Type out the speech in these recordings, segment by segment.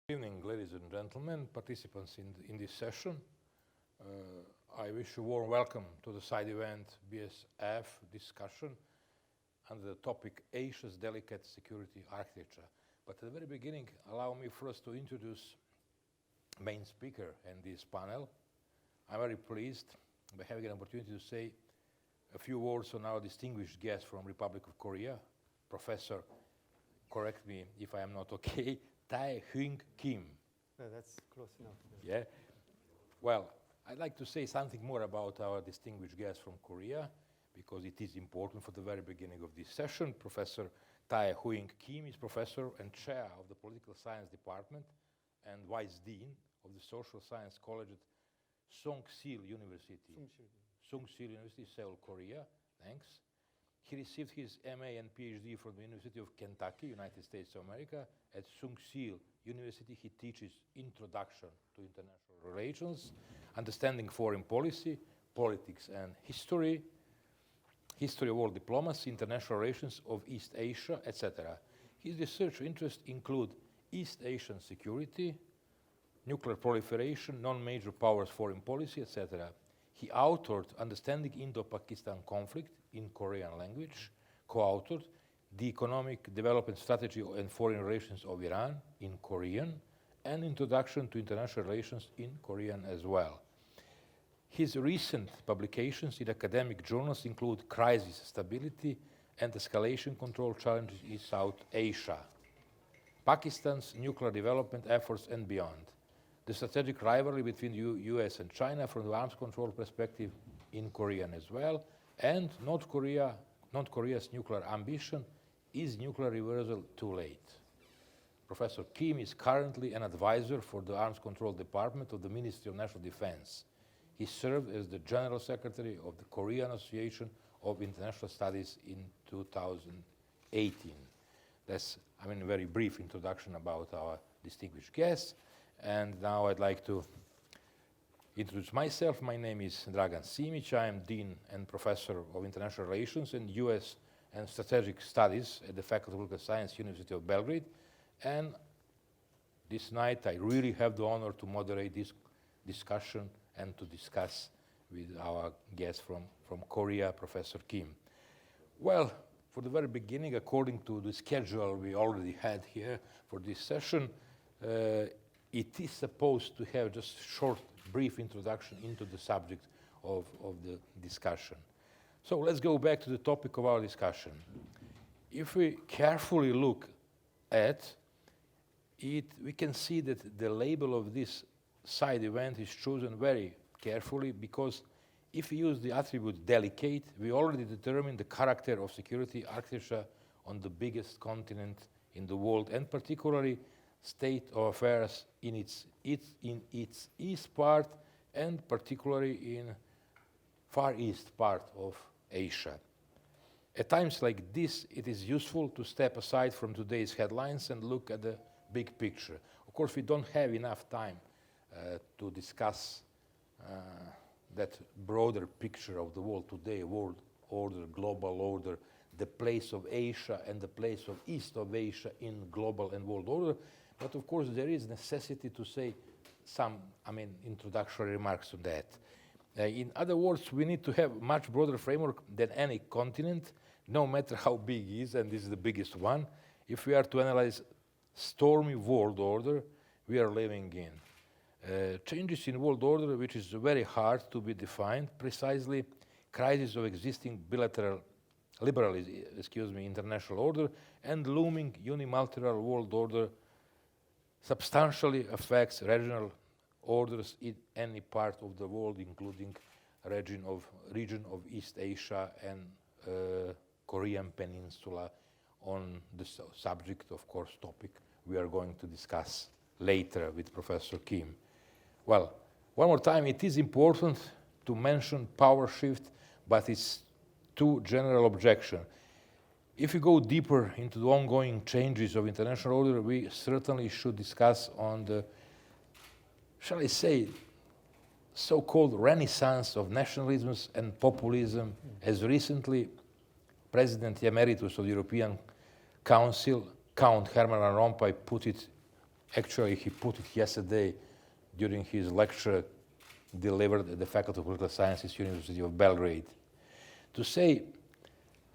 Good evening, ladies and gentlemen, participants in this session. I wish you a warm welcome to the side event BSF discussion under the topic Asia's Delicate Security Architecture. But at the very beginning, allow me first to introduce main speaker in this panel. I'm very pleased by having an opportunity to say a few words on our distinguished guest from Republic of Korea, Professor, correct me if I am not okay, Tae-Hyung Kim. No, that's close enough. Yeah. Well, I'd like to say something more about our distinguished guest from Korea, because it is important for the very beginning of this session. Professor Tae-Hyung Kim is professor and chair of the Political Science Department and vice dean of the Social Science College at Songsil University. Songsil University, Seoul, Korea. Thanks. He received his MA and PhD from the University of Kentucky, United States of America. At Songsil University, he teaches Introduction to International Relations, Understanding Foreign Policy, Politics and History, History of World Diplomacy, International Relations of East Asia, etc. His research interests include East Asian security, nuclear proliferation, non-major powers foreign policy, etc. He authored Understanding Indo-Pakistan Conflict in Korean language, co-authored The Economic Development Strategy and Foreign Relations of Iran in Korean, and Introduction to International Relations in Korean as well. His recent publications in academic journals include Crisis Stability and Escalation Control Challenges in South Asia, Pakistan's Nuclear Development Efforts and Beyond, the strategic rivalry between US and China from the arms control perspective in Korean as well, and North Korea's nuclear ambition. Is nuclear reversal too late? Professor Kim is currently an advisor for the Arms Control Department of the Ministry of National Defense. He served as the General Secretary of the Korean Association of International Studies in 2018. That's, a very brief introduction about our distinguished guests. And now I'd like to introduce myself. My name is Dragan Simic. I am Dean and Professor of International Relations and US and Strategic Studies at the Faculty of Political Science, University of Belgrade. And this night I really have the honor to moderate this discussion and to discuss with our guest from Korea, Professor Kim. Well, for the very beginning, according to the schedule we already had here for this session, it is supposed to have just short, brief introduction into the subject of the discussion. So let's go back to the topic of our discussion. If we carefully look at it, we can see that the label of this side event is chosen very carefully, because if we use the attribute delicate, we already determine the character of security architecture on the biggest continent in the world, and particularly state of affairs in its east part, and particularly in Far East part of Asia. At times like this, it is useful to step aside from today's headlines and look at the big picture. Of course, we don't have enough time to discuss that broader picture of the world today, world order, global order, the place of Asia and the place of East of Asia in global and world order. But of course, there is necessity to say some, introductory remarks on that. In other words, we need to have much broader framework than any continent, no matter how big it is, and this is the biggest one, if we are to analyze stormy world order we are living in. Changes in world order, which is very hard to be defined, precisely crisis of existing international order, and looming unilateral world order substantially affects regional orders in any part of the world, including region of East Asia and Korean Peninsula, on the subject, of course, topic we are going to discuss later with Professor Kim. Well, one more time, it is important to mention power shift, but it's too general objection. If we go deeper into the ongoing changes of international order, we certainly should discuss on the, shall I say, so-called renaissance of nationalisms and populism, as recently President Emeritus of the European Council, Count Herman Van Rompuy, put it Actually, he put it yesterday during his lecture delivered at the Faculty of Political Sciences, University of Belgrade, to say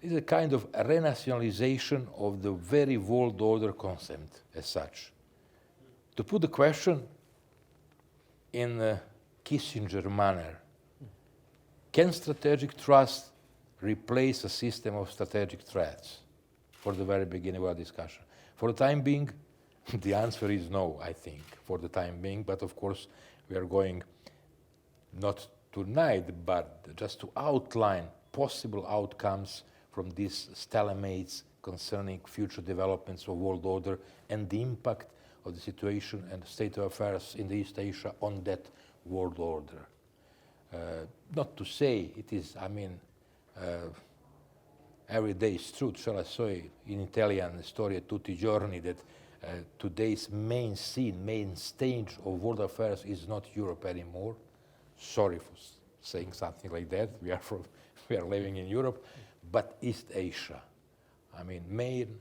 it's a kind of a renationalization of the very world order concept as such. To put the question in a Kissinger manner, can strategic trust replace a system of strategic threats? For the very beginning of our discussion. For the time being, the answer is no, I think, for the time being, but of course we are going not tonight, but just to outline possible outcomes from these stalemates concerning future developments of world order and the impact of the situation and the state of affairs in East Asia on that world order. Not to say it is, every day is truth, shall I say, in Italian, storia tutti i giorni, that today's main scene, main stage of world affairs is not Europe anymore. Sorry for saying something like that. We are living in Europe, but East Asia. Main,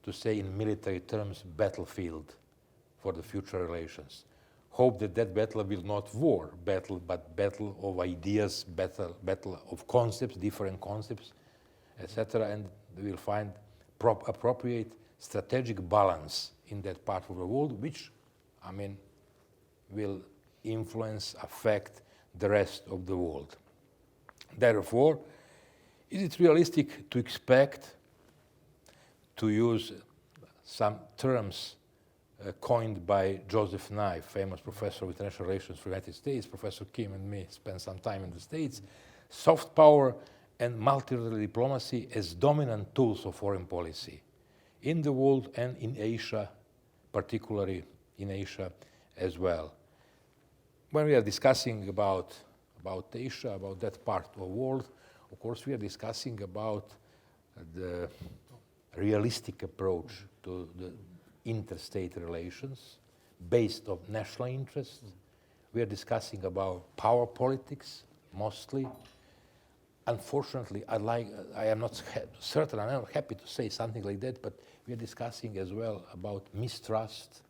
to say in military terms, battlefield for the future relations. Hope that that battle will not war battle, but battle of ideas, battle of concepts, different concepts, etc. And we will find appropriate strategic balance in that part of the world, which, will influence, affect the rest of the world. Therefore, is it realistic to expect, to use some terms coined by Joseph Nye, famous professor of international relations for the United States? Professor Kim and me spent some time in the States. Soft power and multilateral diplomacy as dominant tools of foreign policy in the world and in Asia, particularly in Asia as well. When we are discussing about Asia, about that part of the world, of course we are discussing about the realistic approach to the interstate relations based on national interests. We are discussing about power politics mostly. Unfortunately, I am not certain, I'm not happy to say something like that, but we are discussing as well about mistrust,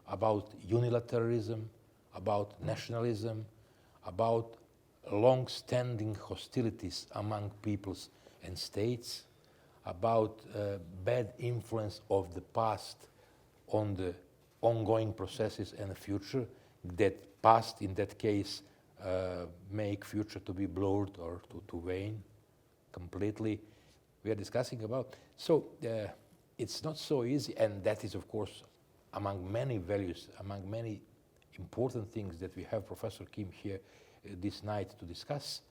about unilateralism, about nationalism, about long-standing hostilities among peoples and states, about bad influence of the past on the ongoing processes and the future, that past in that case make future to be blurred or to wane completely. We are discussing about. So it's not so easy, and that is of course among many values, among many important things that we have Professor Kim here this night to discuss.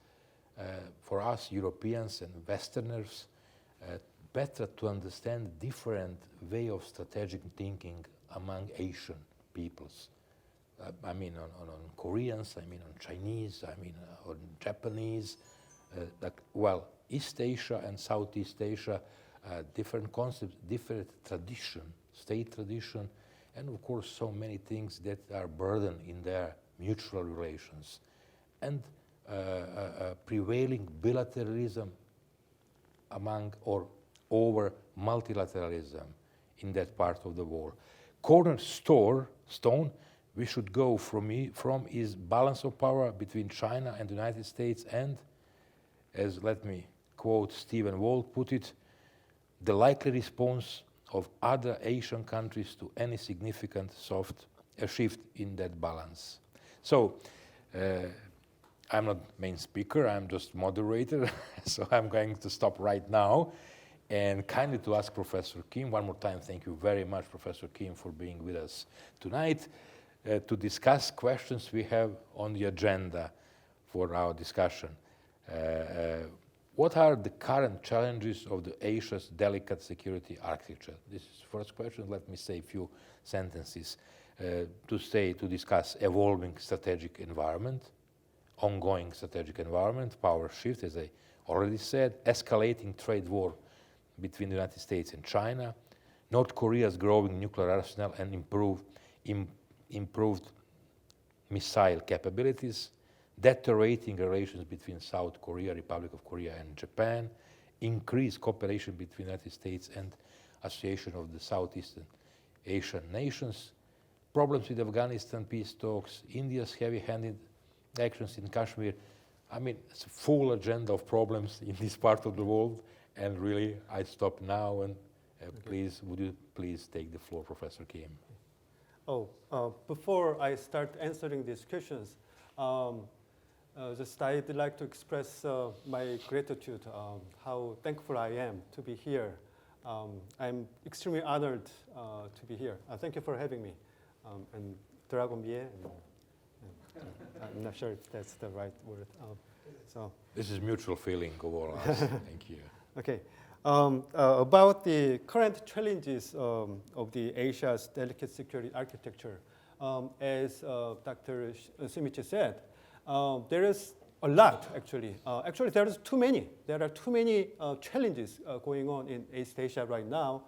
For us Europeans and Westerners, better to understand different way of strategic thinking among Asian peoples. On Koreans, on Chinese, on Japanese. East Asia and Southeast Asia, different concepts, different tradition, state tradition, and of course so many things that are burdened in their mutual relations. And prevailing bilateralism among or over multilateralism in that part of the world. Cornerstone we should go from is balance of power between China and the United States, and, as let me quote Stephen Walt put it, the likely response of other Asian countries to any significant shift in that balance. So, I'm not main speaker, I'm just moderator, so I'm going to stop right now and kindly to ask Professor Kim, one more time, thank you very much, Professor Kim, for being with us tonight, to discuss questions we have on the agenda for our discussion. What are the current challenges of the Asia's delicate security architecture? This is the first question. Let me say a few sentences to discuss evolving strategic environment, ongoing strategic environment, power shift, as I already said, escalating trade war between the United States and China, North Korea's growing nuclear arsenal and improved missile capabilities, deteriorating relations between South Korea, Republic of Korea, and Japan, increased cooperation between the United States and Association of the Southeastern Asian Nations, problems with Afghanistan peace talks, India's heavy-handed actions in Kashmir. I mean, it's a full agenda of problems in this part of the world. And really, I stop now and please, would you please take the floor, Professor Kim? Before I start answering these questions, just I'd like to express my gratitude, how thankful I am to be here. I'm extremely honored to be here. Thank you for having me. And Dragon Bie, I'm not sure if that's the right word. This is mutual feeling of all us. Thank you. Okay. About the current challenges of the ASIA's delicate security architecture, as Dr. Simichi said, there is a lot, actually. Actually, there is too many. There are too many challenges going on in East Asia right now.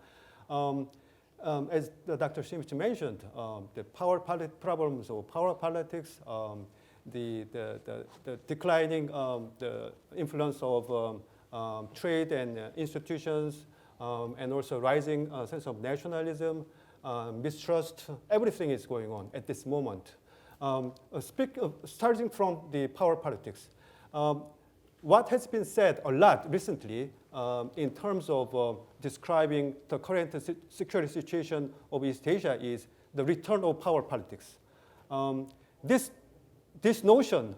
As Dr. Simichi mentioned, the power problems or power politics, the declining the influence of trade and institutions, and also rising sense of nationalism, mistrust, everything is going on at this moment. Starting from the power politics, what has been said a lot recently in terms of describing the current security situation of East Asia is the return of power politics. This notion,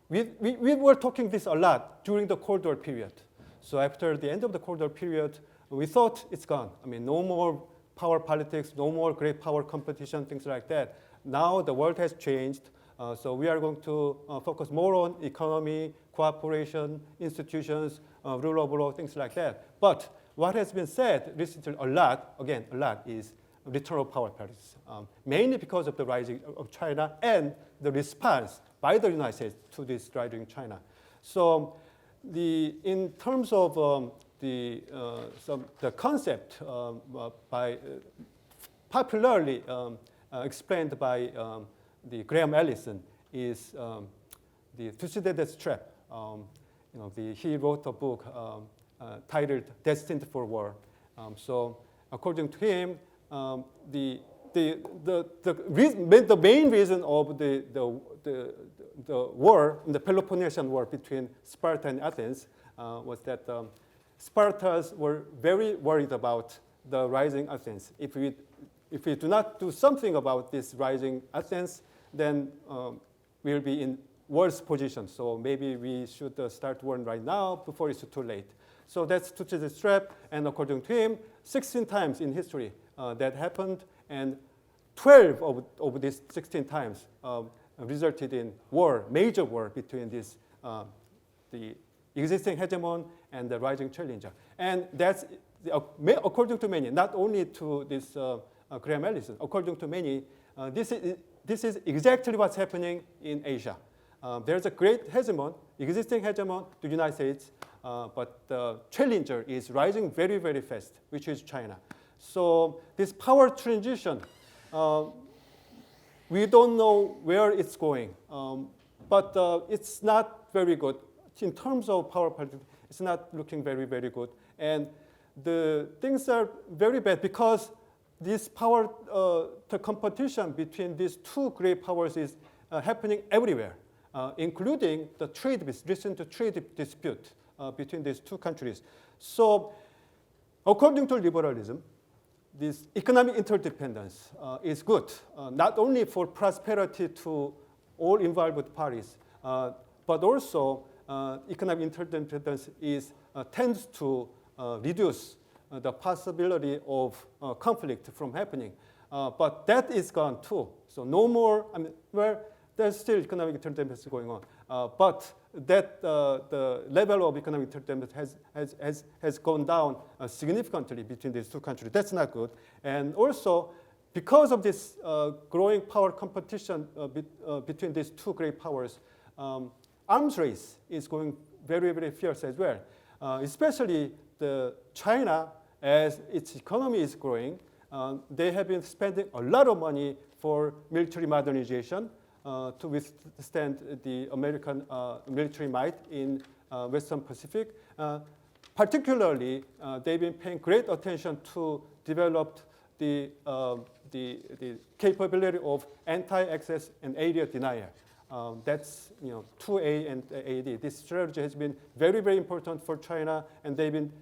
we were talking this a lot during the Cold War period. So after the end of the Cold War period, we thought it's gone. I mean, no more power politics, no more great power competition, things like that. Now the world has changed, so we are going to focus more on economy, cooperation, institutions, rule of law, things like that. But what has been said recently a lot, again, a lot, is return of power politics, mainly because of the rising of China and the response by the United States to this rising China. So in terms of the concept popularly explained by the Graham Allison is the Thucydides trap. He wrote a book titled "Destined for War." So according to him, the main reason of the war, the Peloponnesian War between Sparta and Athens, was that Spartans were very worried about the rising Athens. If we do not do something about this rising Athens, then we'll be in worse position. So maybe we should start war right now before it's too late. So that's Thucydides' trap, and according to him, 16 times in history that happened, and 12 of these 16 times resulted in war, major war between this, the existing hegemon and the rising challenger. And that's, according to many, not only to this Graham Allison, according to many, this is exactly what's happening in Asia. There's a great hegemon, existing hegemon, the United States, but the challenger is rising very, very fast, which is China. So this power transition, we don't know where it's going, but it's not very good. In terms of power politics, it's not looking very, very good. And the things are very bad because this power, the competition between these two great powers is happening everywhere, including the recent trade dispute between these two countries. So according to liberalism, this economic interdependence is good, not only for prosperity to all involved parties, but also economic interdependence tends to reduce the possibility of conflict from happening. But that is gone too. So no more, there's still economic interdependence going on. But that the level of economic interdependence has gone down significantly between these two countries. That's not good. And also, because of this growing power competition between these two great powers, arms race is going very, very fierce as well. Especially China, as its economy is growing, they have been spending a lot of money for military modernization to withstand the American military might in Western Pacific. Particularly, they've been paying great attention to develop the capability of anti-access and area denial. That's 2A and AD. This strategy has been very, very important for China, and they've been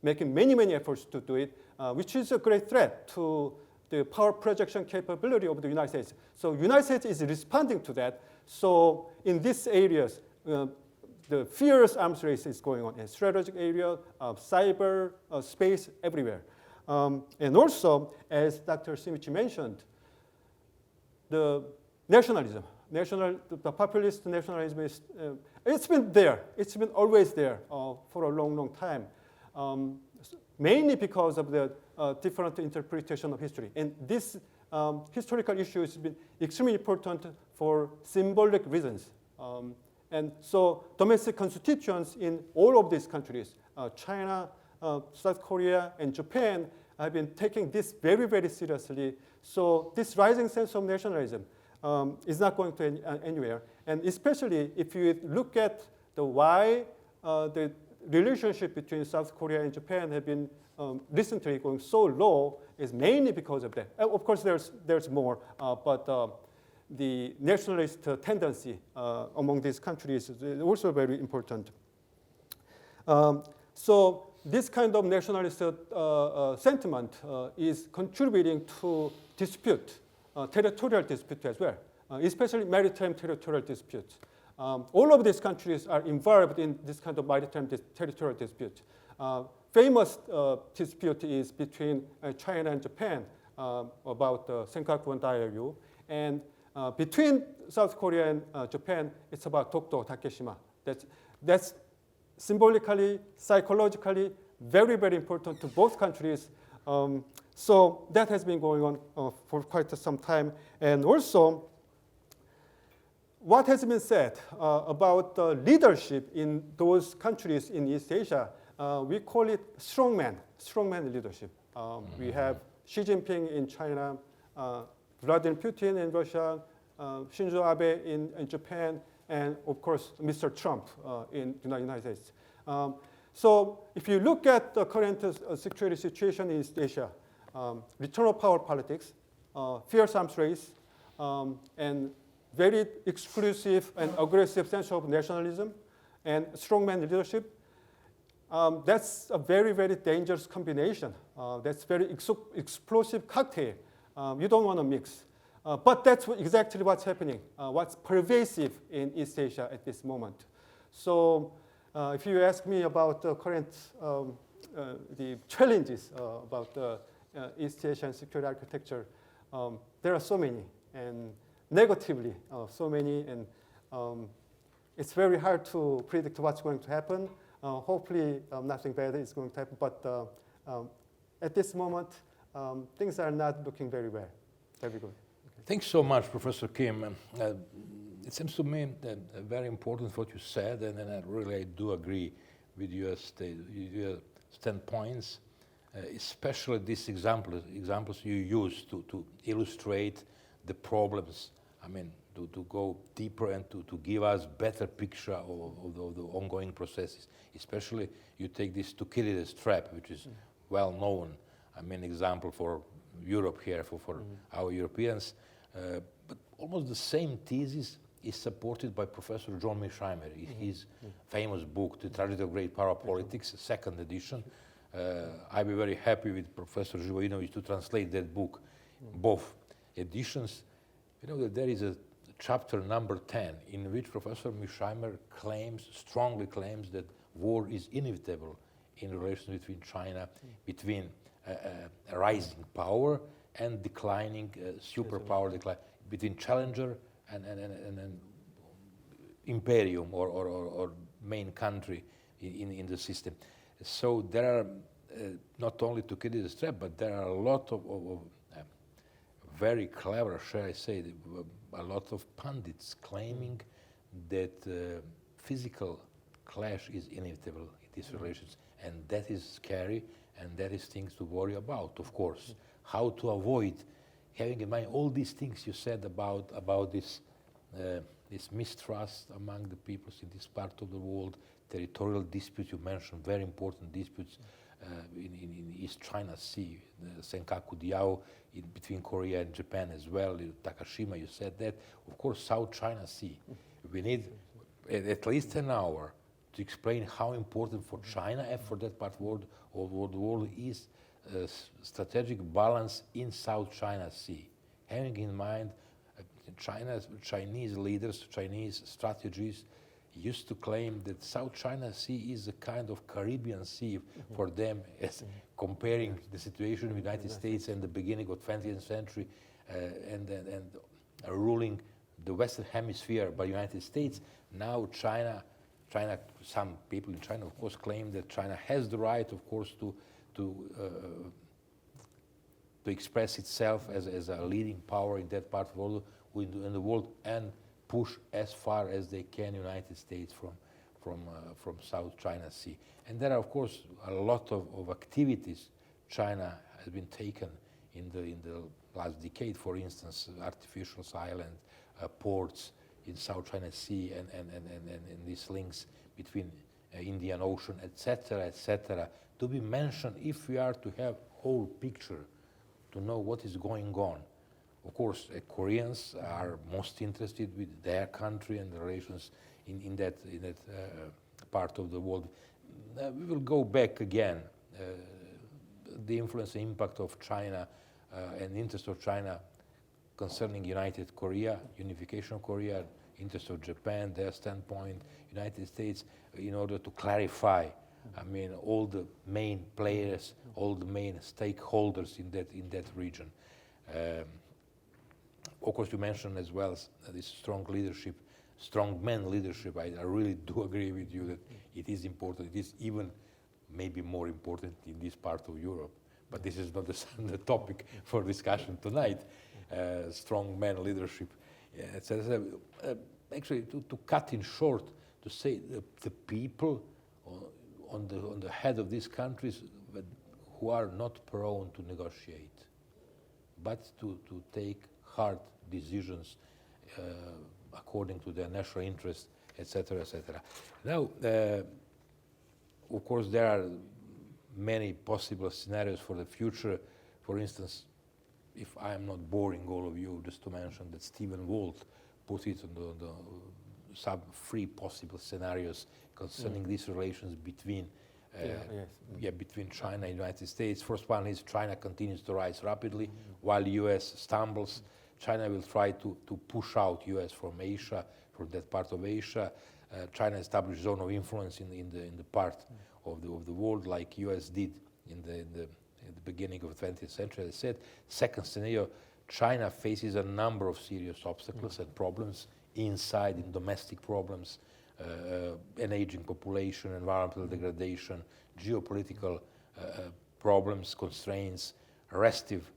making many, many efforts to do it, which is a great threat to the power projection capability of the United States. So United States is responding to that. So in these areas, the fierce arms race is going on in strategic area, cyber, space, everywhere. And also, as Dr. Simichi mentioned, the nationalism, the populist nationalism is, it's been there. It's been always there for a long, long time, mainly because of the different interpretation of history. And this historical issue has been extremely important for symbolic reasons. And so domestic constituents in all of these countries, China, South Korea, and Japan, have been taking this very, very seriously. So this rising sense of nationalism is not going to anywhere. And especially if you look at why the relationship between South Korea and Japan have been recently going so low, is mainly because of that. Of course, there's more, but the nationalist tendency among these countries is also very important. So this kind of nationalist sentiment is contributing to dispute, territorial dispute as well, especially maritime territorial disputes. All of these countries are involved in this kind of maritime territorial dispute. Famous dispute is between China and Japan about the Senkaku Diaoyu, and between South Korea and Japan, it's about Dokdo Takeshima. That's symbolically, psychologically, very, very important to both countries. So that has been going on for quite some time. And also, what has been said about leadership in those countries in East Asia, we call it strongman leadership. We have Xi Jinping in China, Vladimir Putin in Russia, Shinzo Abe in Japan, and of course, Mr. Trump in the United States. So if you look at the current security situation in East Asia, return of power politics, fierce arms race, and very exclusive and aggressive sense of nationalism, and strongman leadership, that's a very, very dangerous combination. That's very explosive cocktail. You don't want to mix. But that's exactly what's happening, what's pervasive in East Asia at this moment. So if you ask me about the current the challenges about East Asian security architecture, there are so many, and negatively so many, and it's very hard to predict what's going to happen. Hopefully nothing bad is going to happen, but at this moment, things are not looking very well, very good. Thanks so much, Professor Kim. It seems to me that very important what you said, and I really do agree with your standpoints, especially these examples you use to illustrate the problems. I mean, to go deeper and to give us better picture of the ongoing processes. Especially, you take this Thucydides trap, which is well known. I mean, example for Europe here, for our Europeans. But almost the same thesis is supported by Professor John Mearsheimer in his famous book, The Tragedy of Great Power Politics, second edition. I'd be very happy with Professor Živojinović to translate that book, both editions. You know that there is a chapter number 10 in which Professor Mearsheimer strongly claims that war is inevitable in relations between China, between a rising power and declining superpower, between challenger and imperium or main country in the system. So there are not only Thucydides trap, but there are a lot of very clever, shall I say, a lot of pundits claiming that physical clash is inevitable in these relations, and that is scary, and that is things to worry about, of course. How to avoid having in mind all these things you said about this mistrust among the peoples in this part of the world, territorial disputes, you mentioned very important disputes, in East China Sea, the Senkaku-Diao, in between Korea and Japan as well. Takashima, you said that. Of course, South China Sea. We need at least an hour to explain how important for China and for that part of the world is strategic balance in South China Sea, having in mind Chinese leaders, Chinese strategies used to claim that South China Sea is a kind of Caribbean Sea for them, as comparing the situation in the United States and the beginning of 20th century and ruling the Western Hemisphere by the United States. Now China, some people in China, of course, claim that China has the right, of course, to express itself as a leading power in that part of the world and push as far as they can United States from South China Sea. And there are, of course, a lot of activities China has been taken in the last decade. For instance, artificial island, ports in South China Sea, and these links between Indian Ocean, etc., to be mentioned if we are to have whole picture, to know what is going on. Of course, Koreans are most interested with their country and the relations in that part of the world. We will go back again. The influence and impact of China and interest of China concerning United Korea, unification of Korea, interest of Japan, their standpoint, United States, in order to clarify, I mean, all the main players, all the main stakeholders in that region. Of course, you mentioned as well this strong leadership, strong man leadership. I really do agree with you that it is important. It is even maybe more important in this part of Europe. But this is not the topic for discussion tonight. Strong man leadership, etc. Actually, to cut in short, to say the people on the head of these countries who are not prone to negotiate, but to take hard decisions according to their national interest, etc., etc. Now, of course, there are many possible scenarios for the future. For instance, if I am not boring all of you, just to mention that Stephen Walt put it on the sub-3 possible scenarios concerning these relations between between China and the United States. First one is China continues to rise rapidly while the US stumbles. China will try to push out US from Asia, from that part of Asia. China established zone of influence in the part of the world like US did in the beginning of the 20th century. As I said, second scenario, China faces a number of serious obstacles and problems inside, in domestic problems, an aging population, environmental degradation, geopolitical problems, constraints, restive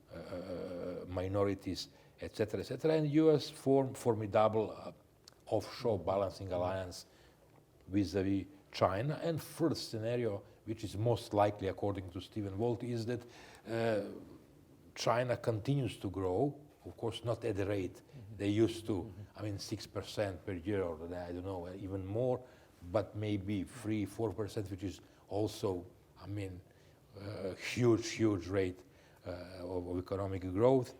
minorities, etc., etc. And U.S. formed formidable offshore balancing alliance vis-a-vis China. And first scenario, which is most likely according to Stephen Walt, is that China continues to grow, of course not at the rate they used to, I mean 6% per year, or I don't know, even more, but maybe 3-4%, which is also, I mean, a huge rate of economic growth.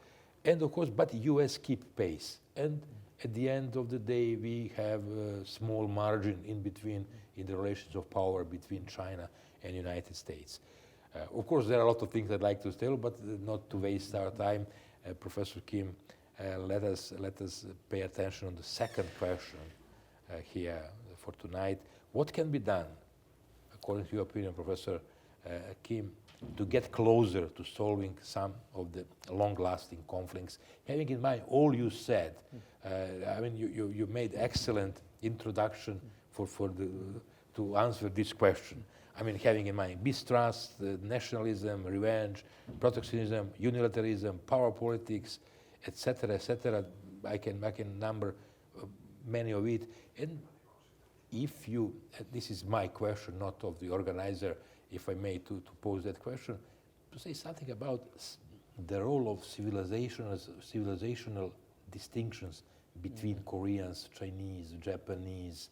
And of course, but US keep pace. And at the end of the day, we have a small margin in between in the relations of power between China and United States. Of course, there are a lot of things I'd like to tell, but not to waste our time. Professor Kim, let us pay attention on the second question here for tonight. What can be done, according to your opinion, Professor Kim, to get closer to solving some of the long-lasting conflicts, having in mind all you said? I mean, you made excellent introduction to answer this question. I mean, having in mind mistrust, nationalism, revenge, protectionism, unilateralism, power politics, etc., etc. I can number many of it. And if you, this is my question, not of the organizer, if I may, to pose that question, to say something about the role of civilizational distinctions between Koreans, Chinese, Japanese,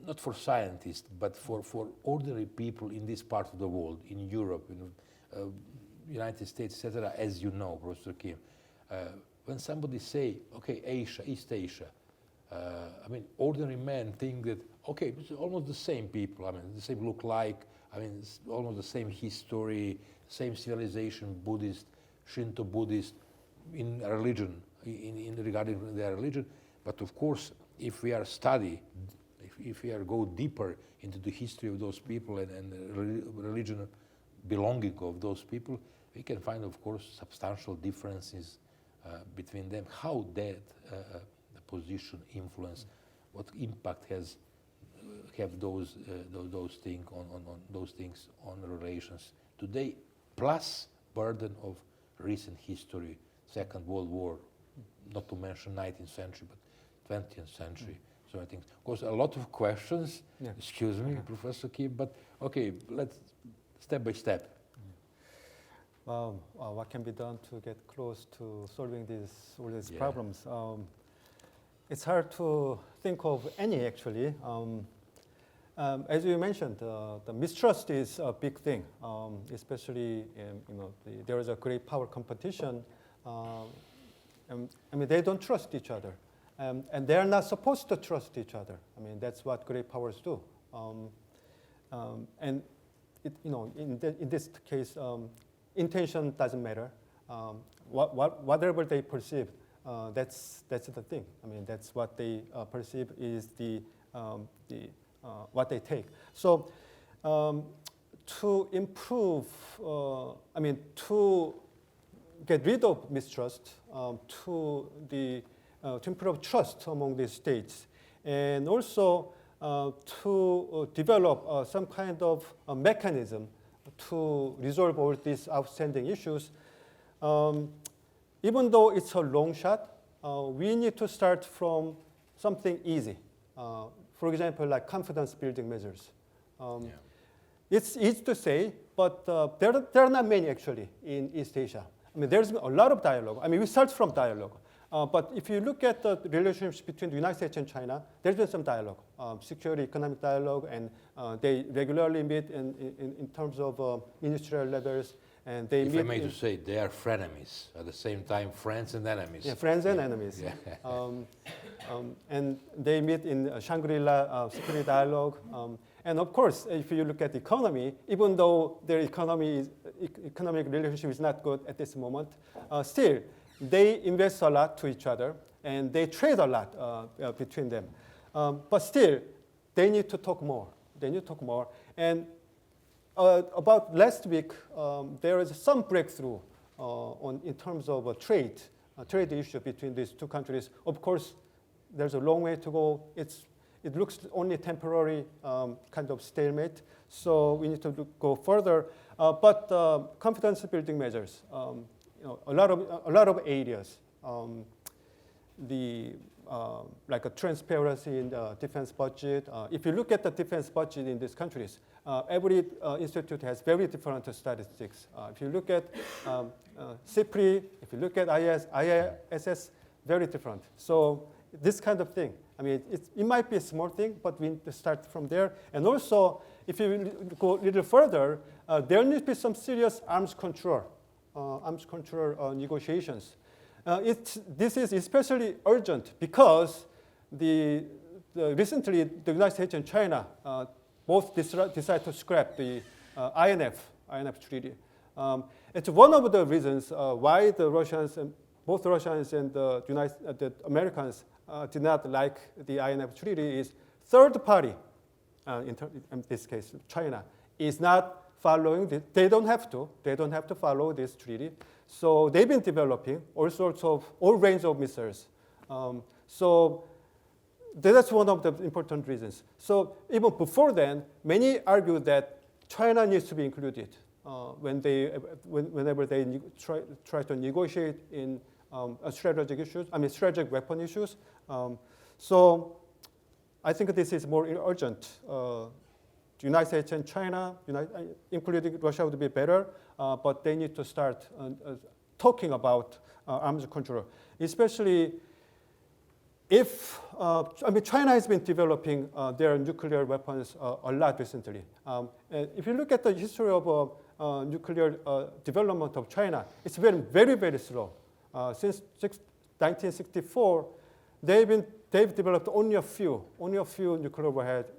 not for scientists, but for ordinary people in this part of the world, in Europe, United States, etc., as you know, Professor Kim, when somebody say, okay, Asia, East Asia, I mean, ordinary men think that, okay, it's almost the same people, I mean, the same look like, I mean, it's almost the same history, same civilization, Buddhist, Shinto Buddhist, in religion, in regarding their religion. But of course, if we are if we are go deeper into the history of those people and the religion belonging of those people, we can find, of course, substantial differences between them. How that the position influence, what impact have those things on relations today, plus burden of recent history, Second World War, not to mention 19th century, but 20th century. So I think, of course, a lot of questions. Yeah. Excuse me, yeah. Professor Kim, but okay, let's step by step. What can be done to get close to solving all these problems? It's hard to think of any, actually. As you mentioned, the mistrust is a big thing, especially there is a great power competition. I mean, they don't trust each other, and they are not supposed to trust each other. I mean, that's what great powers do. And in this case, intention doesn't matter. Whatever they perceive, that's the thing. I mean, that's what they perceive is what they take. So to improve, to get rid of mistrust, to improve trust among these states, and also to develop some kind of a mechanism to resolve all these outstanding issues. Even though it's a long shot, we need to start from something easy. For example, like confidence building measures. It's easy to say, but there are not many actually in East Asia. I mean, there's a lot of dialogue. I mean, we start from dialogue. But if you look at the relationships between the United States and China, there's been some dialogue, security, economic dialogue, and they regularly meet in terms of ministerial levels. And they if I may to say, they are frenemies, at the same time friends and enemies. Yeah, friends and enemies. Yeah. And they meet in Shangri-La security dialogue. And of course, if you look at the economy, even though their economic relationship is not good at this moment, still, they invest a lot to each other, and they trade a lot between them. But still, they need to talk more. They need to talk more. And about last week, there is some breakthrough in terms of trade issue between these two countries. Of course, there's a long way to go. It looks only temporary kind of stalemate. So we need to go further. But confidence building measures. A lot of areas, like a transparency in the defense budget. If you look at the defense budget in these countries, every institute has very different statistics. If you look at CIPRI, if you look at ASIAS, very different. So this kind of thing. I mean, it might be a small thing, but we need to start from there. And also, if you go a little further, there needs to be some serious arms control negotiations. This is especially urgent because recently the United States and China both decided to scrap the INF treaty. It's one of the reasons why both the Russians and the Americans did not like the INF treaty is third party, in this case China, is not following this. They don't have to follow this treaty. So they've been developing all range of missiles. So that's one of the important reasons. So even before then, many argued that China needs to be included whenever they try to negotiate in strategic issues. I mean, strategic weapon issues. So I think this is more urgent. The United States and China, including Russia, would be better, but they need to start talking about arms control. Especially, China has been developing their nuclear weapons a lot recently. And if you look at the history of nuclear development of China, it's been very, very slow. Since 1964, they've developed only a few nuclear warheads,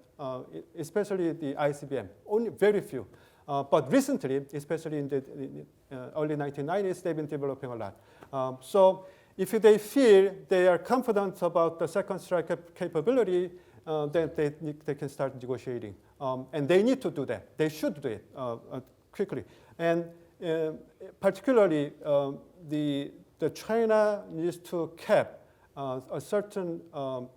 especially the ICBM, only very few. But recently, especially in the early 1990s, they've been developing a lot. So if they feel they are confident about the second strike capability, then they can start negotiating. And they need to do that. They should do it quickly. And particularly, the China needs to cap a certain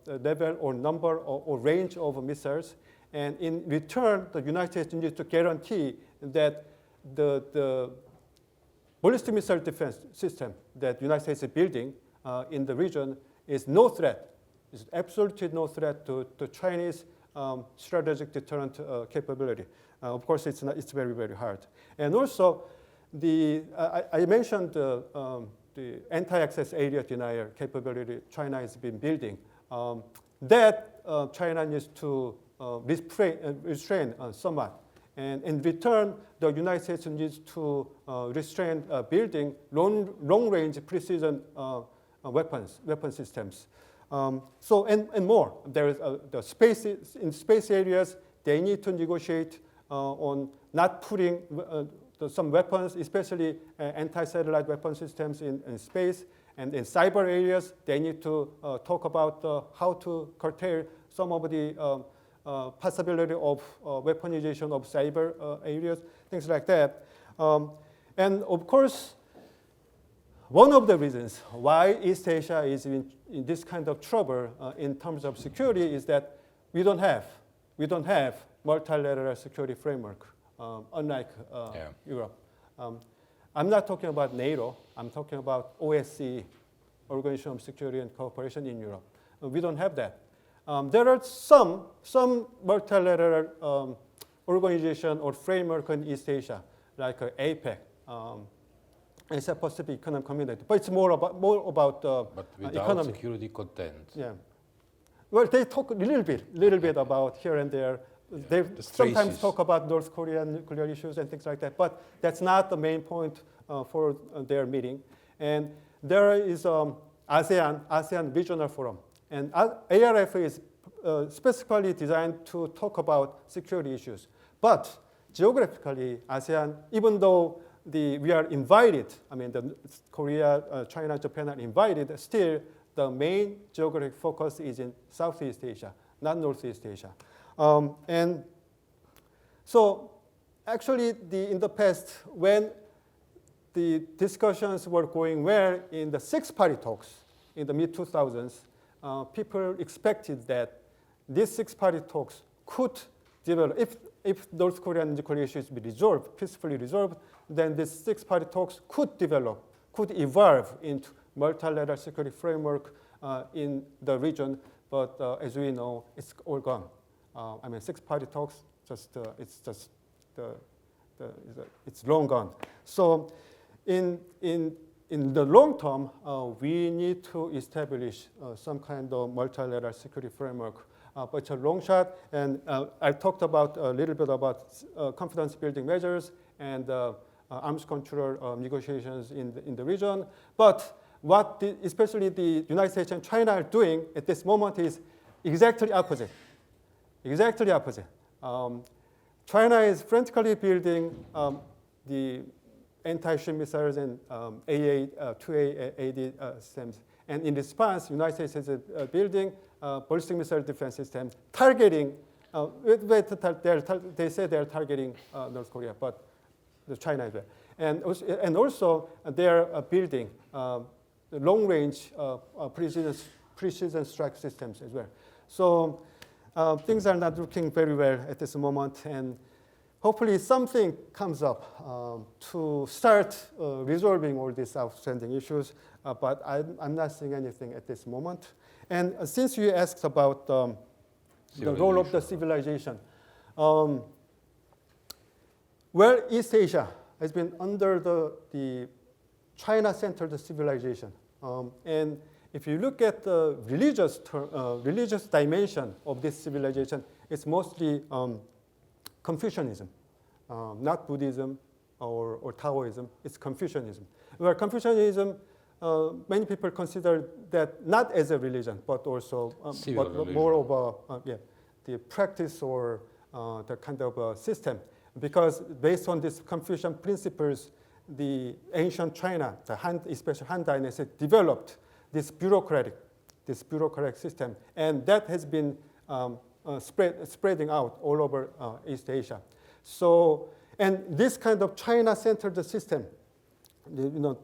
level or number or range of missiles. And in return, the United States needs to guarantee that the ballistic missile defense system that the United States is building in the region is no threat. It's absolutely no threat to Chinese strategic deterrent capability. Of course, it's very, very hard. And also, I mentioned the anti-access area denier capability China has been building. China needs to restrain somewhat. And in return, the United States needs to restrain building long-range precision weapon systems. And more. There is the space areas. They need to negotiate on not putting some weapons, especially anti-satellite weapon systems, in space. And in cyber areas, they need to talk about how to curtail some of the possibility of weaponization of cyber areas, things like that. And of course, one of the reasons why East Asia is in this kind of trouble in terms of security is that we don't have multilateral security framework, unlike Europe. I'm not talking about NATO. I'm talking about OSCE, Organization of Security and Cooperation in Europe. We don't have that. There are some multilateral organization or framework in East Asia, like APEC, Asia Pacific Economic Community, but it's more about but without economy. Security content. Yeah. Well, they talk a little bit about here and there. They sometimes talk about North Korean nuclear issues and things like that, but that's not the main point for their meeting. And there is ASEAN Regional Forum. And ARF is specifically designed to talk about security issues. But geographically, ASEAN, even though we are invited, Korea, China, Japan are invited, still the main geographic focus is in Southeast Asia, not Northeast Asia. And so actually, in the past, when the discussions were going well in the six-party talks in the mid-2000s, people expected that these six-party talks could develop. If North Korean nuclear issues be resolved, peacefully resolved, then these six-party talks could evolve into multilateral security framework in the region. But as we know, it's all gone. Six-party talks, it's long gone. So in the long term, we need to establish some kind of multilateral security framework. But it's a long shot, and I talked about a little bit about confidence building measures and arms control negotiations in the region. But what especially the United States and China are doing at this moment is exactly opposite. Exactly opposite. China is frantically building the anti-ship missiles and AA-2A systems. And in response, the United States is building ballistic missile defense systems targeting, they say they're targeting North Korea, but China as well. And also they are building long-range precision strike systems as well. So things are not looking very well at this moment, and hopefully something comes up to start resolving all these outstanding issues, but I'm not seeing anything at this moment. And since you asked about the role of the civilization, well, East Asia has been under the China-centered civilization. And if you look at the religious dimension of this civilization, it's mostly Confucianism, not Buddhism or Taoism. It's Confucianism. Where Confucianism, many people consider that not as a religion, but also but more of the practice or the kind of a system. Because based on these Confucian principles, the ancient China, especially Han Dynasty, developed this bureaucratic system, and that has been spreading out all over East Asia. So, and this kind of China-centered system,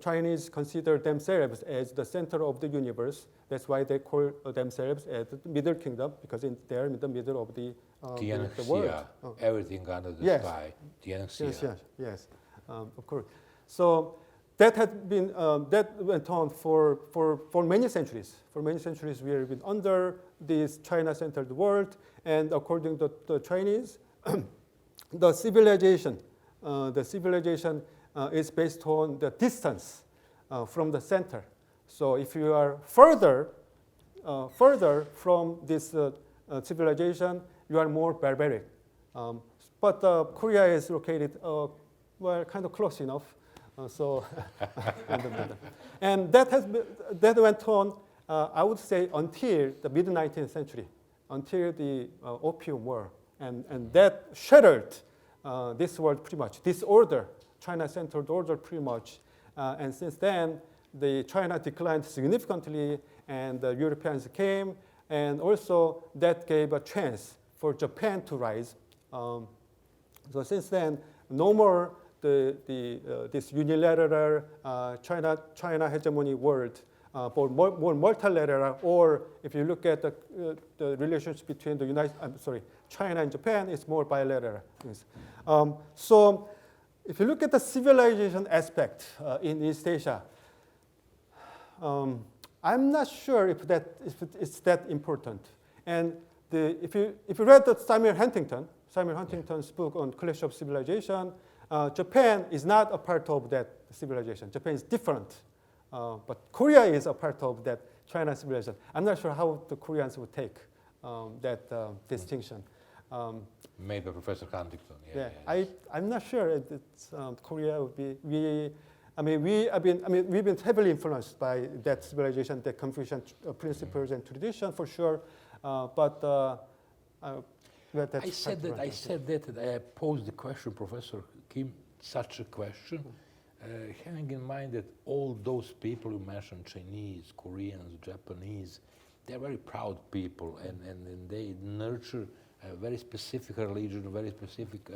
Chinese consider themselves as the center of the universe. That's why they call themselves as the Middle Kingdom, because they're in the middle of the world. Everything under the sky. Yes, of course. So that had been that went on for many centuries. For many centuries, we have been under this China-centered world, and according to the Chinese, the civilization is based on the distance from the center. So if you are further from this civilization, you are more barbaric. But Korea is located kind of close enough. So and that went on, I would say, until the mid 19th century, until the Opium War, and that shattered this world pretty much. This order, China-centered order, pretty much, and since then, the China declined significantly, and the Europeans came, and also that gave a chance for Japan to rise. So since then, no more this unilateral China hegemony world, but more multilateral. Or if you look at the relationship between China and Japan, it's more bilateral. So if you look at the civilization aspect in East Asia, I'm not sure if it's that important. And if you read Samuel Huntington's book on Clash of Civilization, Japan is not a part of that civilization. Japan is different, but Korea is a part of that China civilization. I'm not sure how the Koreans would take that distinction. Made by Professor Huntington. I'm not sure it's Korea would be. We've been heavily influenced by that civilization, the Confucian principles and tradition for sure. I said that I posed the question, Professor Kim, such a question, having in mind that all those people you mentioned, Chinese, Koreans, Japanese, they're very proud people, and they nurture a very specific religion, a very specific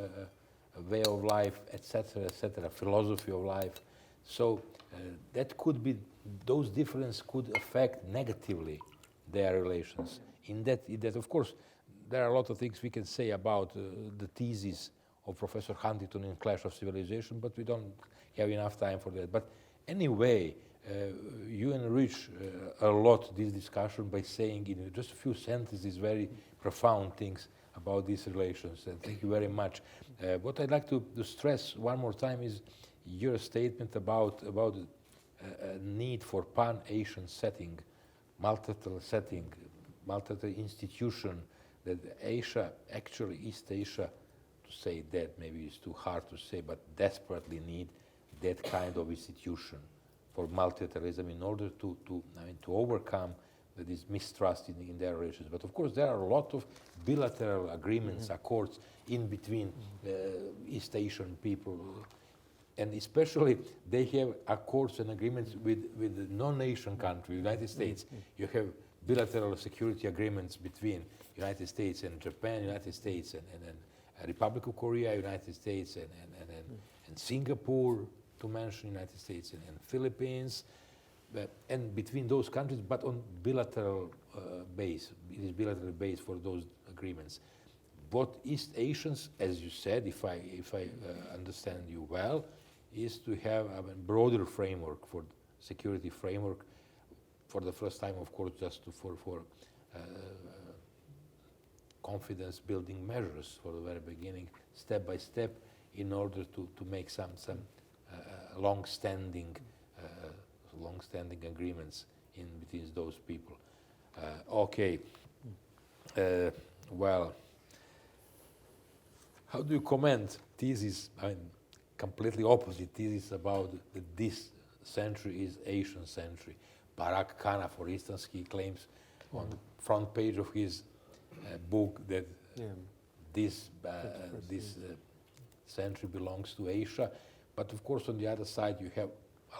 way of life, etc., philosophy of life. So that could be, those differences could affect negatively their relations. In that, of course, there are a lot of things we can say about the thesis of Professor Huntington in Clash of Civilization, but we don't have enough time for that. But anyway, you enrich a lot this discussion by saying in just a few sentences very profound things about these relations, and thank you very much. What I'd like to stress one more time is your statement about a need for pan-Asian setting, multilateral setting, multilateral institution, that Asia, actually East Asia, to say that maybe is too hard to say, but desperately need that kind of institution for multilateralism in order to overcome this mistrust in their relations. But of course, there are a lot of bilateral agreements, accords in between East Asian people, and especially they have accords and agreements with the non-Asian country, United States. You have bilateral security agreements between United States and Japan, United States and Republic of Korea, United States and Singapore, to mention United States and Philippines, and between those countries, but on bilateral base. It is bilateral base for those agreements. What East Asians, as you said, if I understand you well, is to have a broader framework for security framework. For the first time, of course, just for confidence building measures for the very beginning, step by step, in order to make some long-standing agreements in between those people. Okay. Well, how do you comment thesis, I mean, completely opposite thesis about that this century is Asian century? Parag Khanna, for instance, he claims on the front page of his book that this century belongs to Asia. But of course, on the other side, you have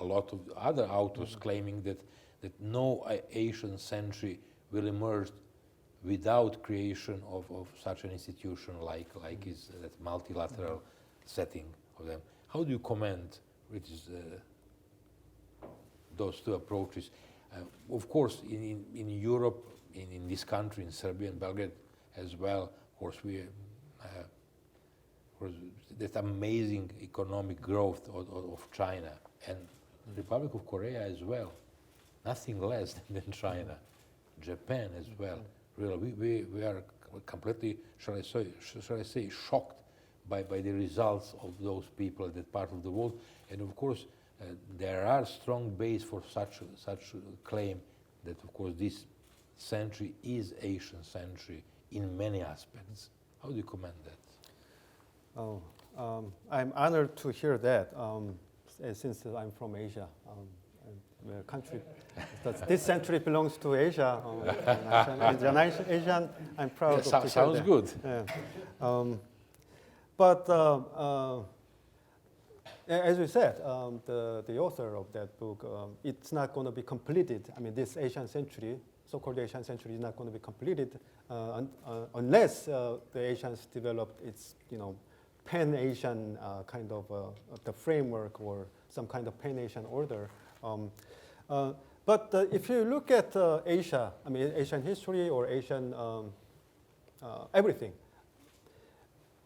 a lot of other authors claiming that no Asian century will emerge without creation of such an institution like is that multilateral setting of them. How do you comment which is those two approaches? Of course, in Europe, in this country, in Serbia and Belgrade as well, of course, that amazing economic growth of China and Republic of Korea as well. Nothing less than China. Japan as well. Really, we are completely, shall I say, shocked by the results of those people in that part of the world. And of course, there are strong base for such claim that, of course, this century is Asian century in many aspects. How do you comment that? Oh, I'm honored to hear that. Since I'm from Asia, country, this century belongs to Asia. As an Asian, I'm proud of to hear sounds that. good. Yeah. But as we said, the author of that book, it's not going to be completed. I mean, this Asian century, so-called Asian century, is not going to be completed unless the Asians develop its, pan-Asian kind of the framework or some kind of pan-Asian order. But if you look at Asia, I mean, Asian history or Asian everything,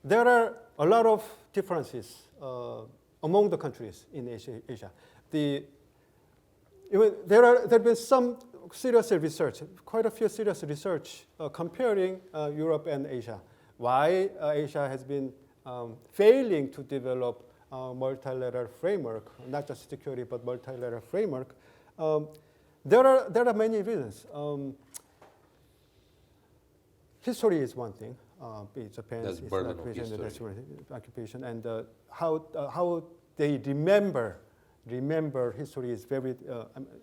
there are a lot of differences among the countries in Asia. There have been some serious research, quite a few serious research comparing Europe and Asia. Why Asia has been failing to develop multilateral framework, not just security, but multilateral framework. There are many reasons. History is one thing. Japan's occupation, and how they remember history is very.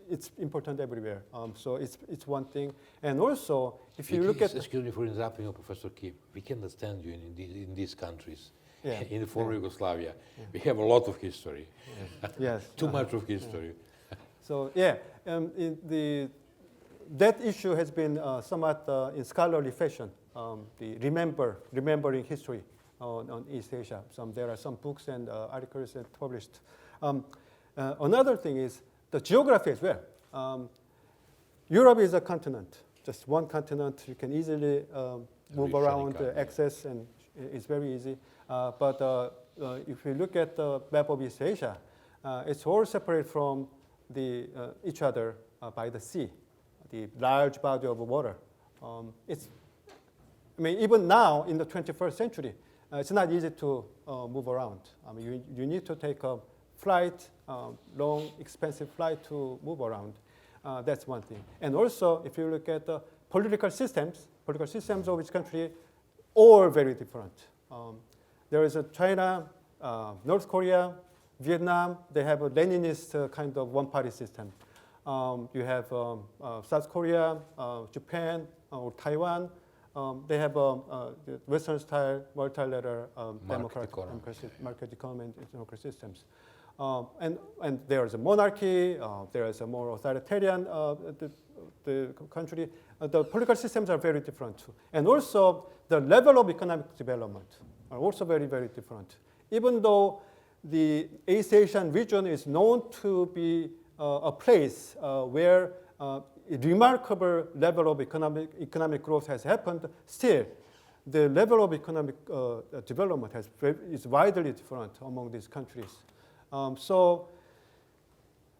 It's important everywhere. So it's one thing, and also if you look at. Excuse me for interrupting you, Professor Kim. We can understand you in these countries. Yeah. In the former Yugoslavia, we have a lot of history. Yes, too much of history. So yeah, that issue has been somewhat in scholarly fashion. The remembering history on East Asia. There are some books and articles that published. Another thing is the geography as well. Europe is a continent, just one continent. You can easily move around, access, and it's very easy. But if you look at the map of East Asia, it's all separate from each other by the sea, the large body of water. Even now in the 21st century, it's not easy to move around. You need to take a flight, long, expensive flight to move around. That's one thing. And also, if you look at the political systems of each country, all very different. There is a China, North Korea, Vietnam. They have a Leninist kind of one-party system. You have South Korea, Japan, or Taiwan. They have Western-style multilateral market economy and democracy systems. And there is a monarchy. There is a more authoritarian the country. The political systems are very different too. And also the level of economic development are also very, very different. Even though the East Asian region is known to be a place where a remarkable level of economic growth has happened, still the level of economic development is widely different among these countries.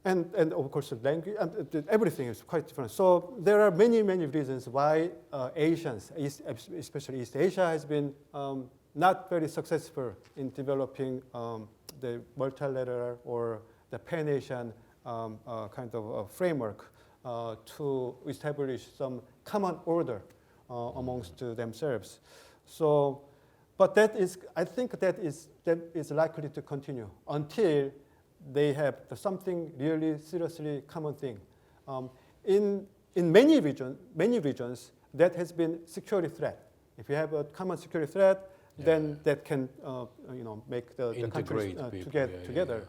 And of course, the language, everything is quite different. So there are many, many reasons why Asians, especially East Asia, has been not very successful in developing the multilateral or the pan-Asian kind of framework. to establish some common order amongst themselves. So, but that is, I think that is likely to continue until they have something really seriously common thing. In many regions, that has been security threat. If you have a common security threat, then that can make the countries to get together.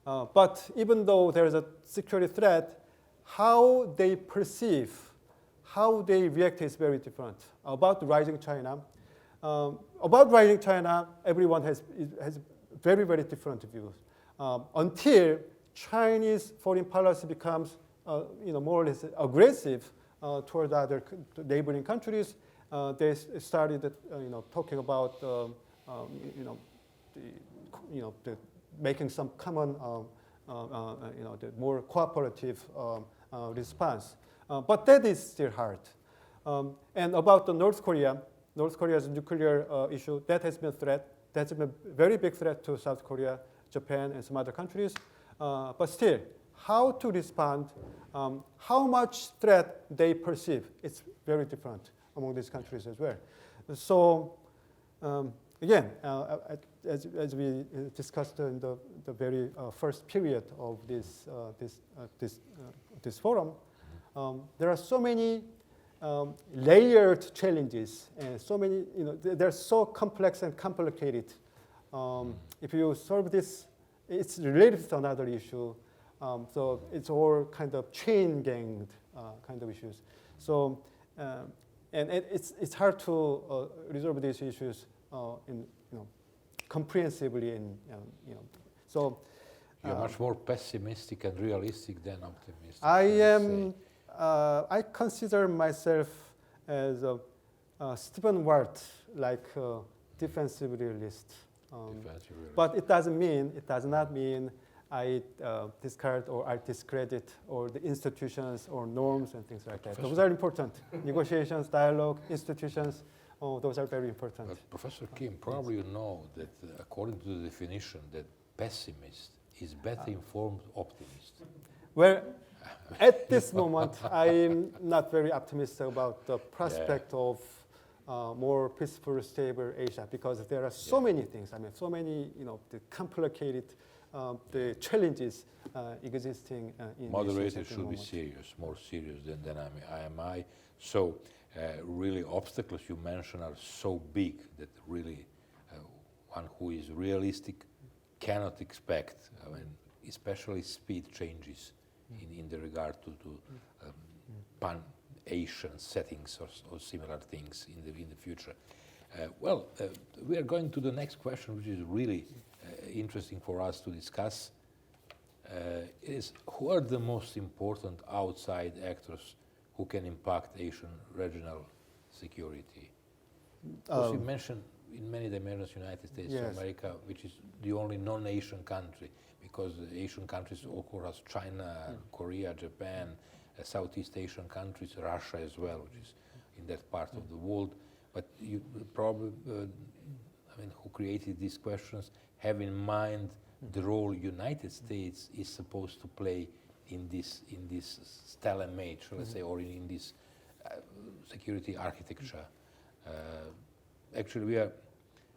But even though there is a security threat, how they perceive, how they react is very different. About rising China, everyone has very, very different views. Until Chinese foreign policy becomes more or less aggressive toward other neighboring countries, they started talking about making some common the more cooperative response. But that is still hard. And about the North Korea's nuclear issue, that has been a threat. That's been a very big threat to South Korea, Japan, and some other countries. But still, how to respond, how much threat they perceive, it's very different among these countries as well. So again, as we discussed in the very first period of this forum, there are so many layered challenges, and so many, they're so complex and complicated. If you solve this, it's related to another issue. So it's all kind of chain gang kind of issues. So and it's hard to resolve these issues in comprehensively and so. You're much more pessimistic and realistic than optimistic. I am. I consider myself as a Stephen Walt, like defensive realist. But it does not mean I discard or I discredit or the institutions or norms and things like that. Those are important. Negotiations, dialogue, institutions, those are very important. But Professor Kim, probably you know that according to the definition that pessimist is better informed optimist. Well, at this moment, I'm not very optimistic about the prospect of more peaceful, stable Asia, because there are so many things. I mean, so many, the complicated, the challenges existing in Moderators should be serious, more serious than I. So, really, obstacles you mentioned are so big that really one who is realistic cannot expect. I mean, especially speed changes in the regard to pan-Asian settings or similar things in the future. We are going to the next question, which is really interesting for us to discuss. Is who are the most important outside actors who can impact Asian regional security? Because you mentioned in many dimensions United States of America, which is the only non-Asian country, because the Asian countries, of course, China, Korea, Japan, Southeast Asian countries, Russia as well, which is in that part of the world. But you probably, who created these questions, have in mind the role United States is supposed to play in this stalemate, shall I say, or in this security architecture. Actually,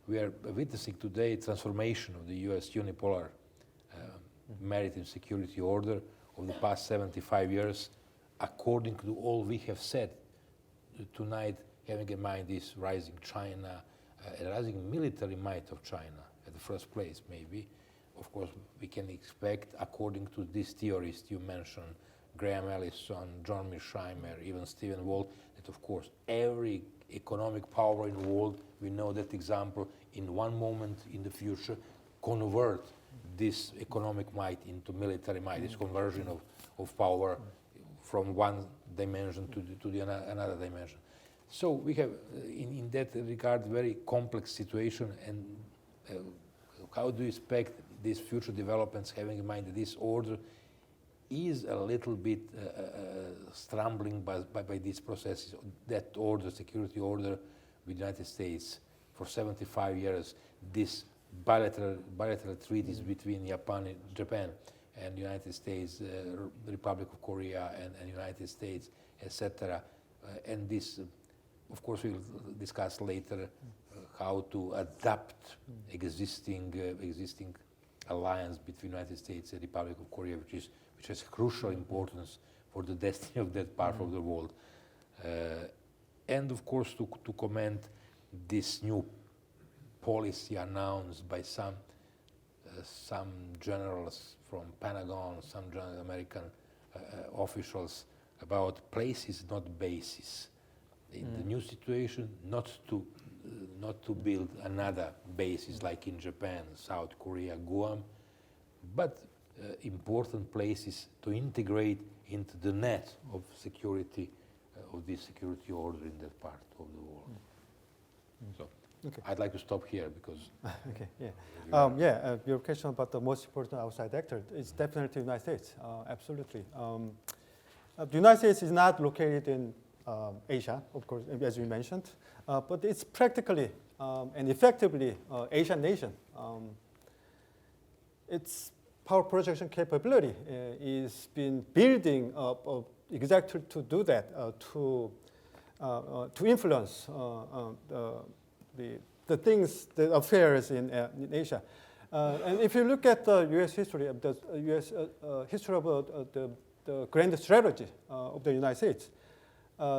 we are witnessing today a transformation of the U.S. unipolar maritime security order of the past 75 years, according to all we have said tonight, having in mind this rising China, rising military might of China at the first place, maybe. Of course, we can expect, according to these theorists you mentioned, Graham Allison, John Mearsheimer, even Stephen Walt, that of course every economic power in the world, we know that example, in one moment in the future, convert this economic might into military might, this conversion of power from one dimension to another dimension. So we have, in that regard, very complex situation, and how do you expect these future developments, having in mind that this order is a little bit stumbling by these processes, that order, security order with the United States for 75 years, this bilateral treaties between Japan and United States, the Republic of Korea, and United States, etc. And this, of course, we'll discuss later how to adapt existing alliance between United States and Republic of Korea, which has crucial importance for the destiny of that part of the world. And of course, to comment this new policy announced by some generals from Pentagon, some American officials about places, not bases. In the new situation, not to build another bases like in Japan, South Korea, Guam, but important places to integrate into the net of security, of this security order in that part of the world. So Okay. I'd like to stop here because Okay, yeah. Your question about the most important outside actor is definitely the United States, absolutely. The United States is not located in Asia, of course, as you mentioned, but it's practically and effectively Asian nation. Its power projection capability is been building up exactly to do that, to influence the things, the affairs in Asia. And if you look at the U.S. history of the U.S. History of the grand strategy of the United States,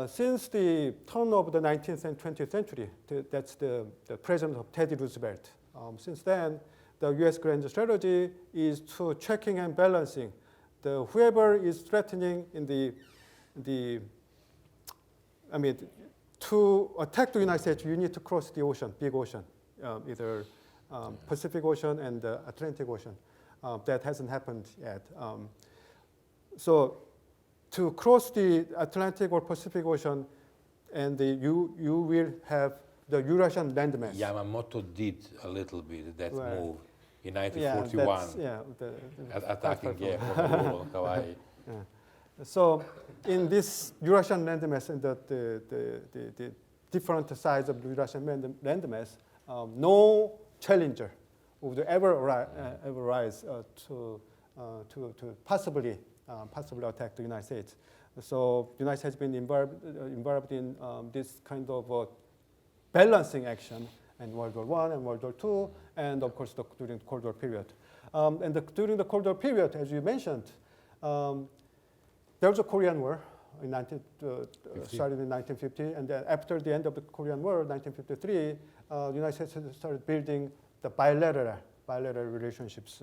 since the turn of the 19th and 20th century, that's the president of Teddy Roosevelt. Since then, the U.S. grand strategy is to checking and balancing whoever is threatening to attack the United States, you need to cross the ocean, big ocean, either Pacific Ocean and the Atlantic Ocean. That hasn't happened yet. So to cross the Atlantic or Pacific Ocean, and you will have the Eurasian landmass. Yamamoto did a little bit that Right. move in 1941, attacking Hawaii. Yeah. So in this Eurasian landmass and the different sides of the Eurasian landmass, no challenger would ever rise to possibly attack the United States. So the United States has been involved in this kind of balancing action in World War I and World War II, and of course during the Cold War period. During the Cold War period, as you mentioned, there was a Korean War started in 1950, and then after the end of the Korean War, 1953, the United States started building the bilateral relationships.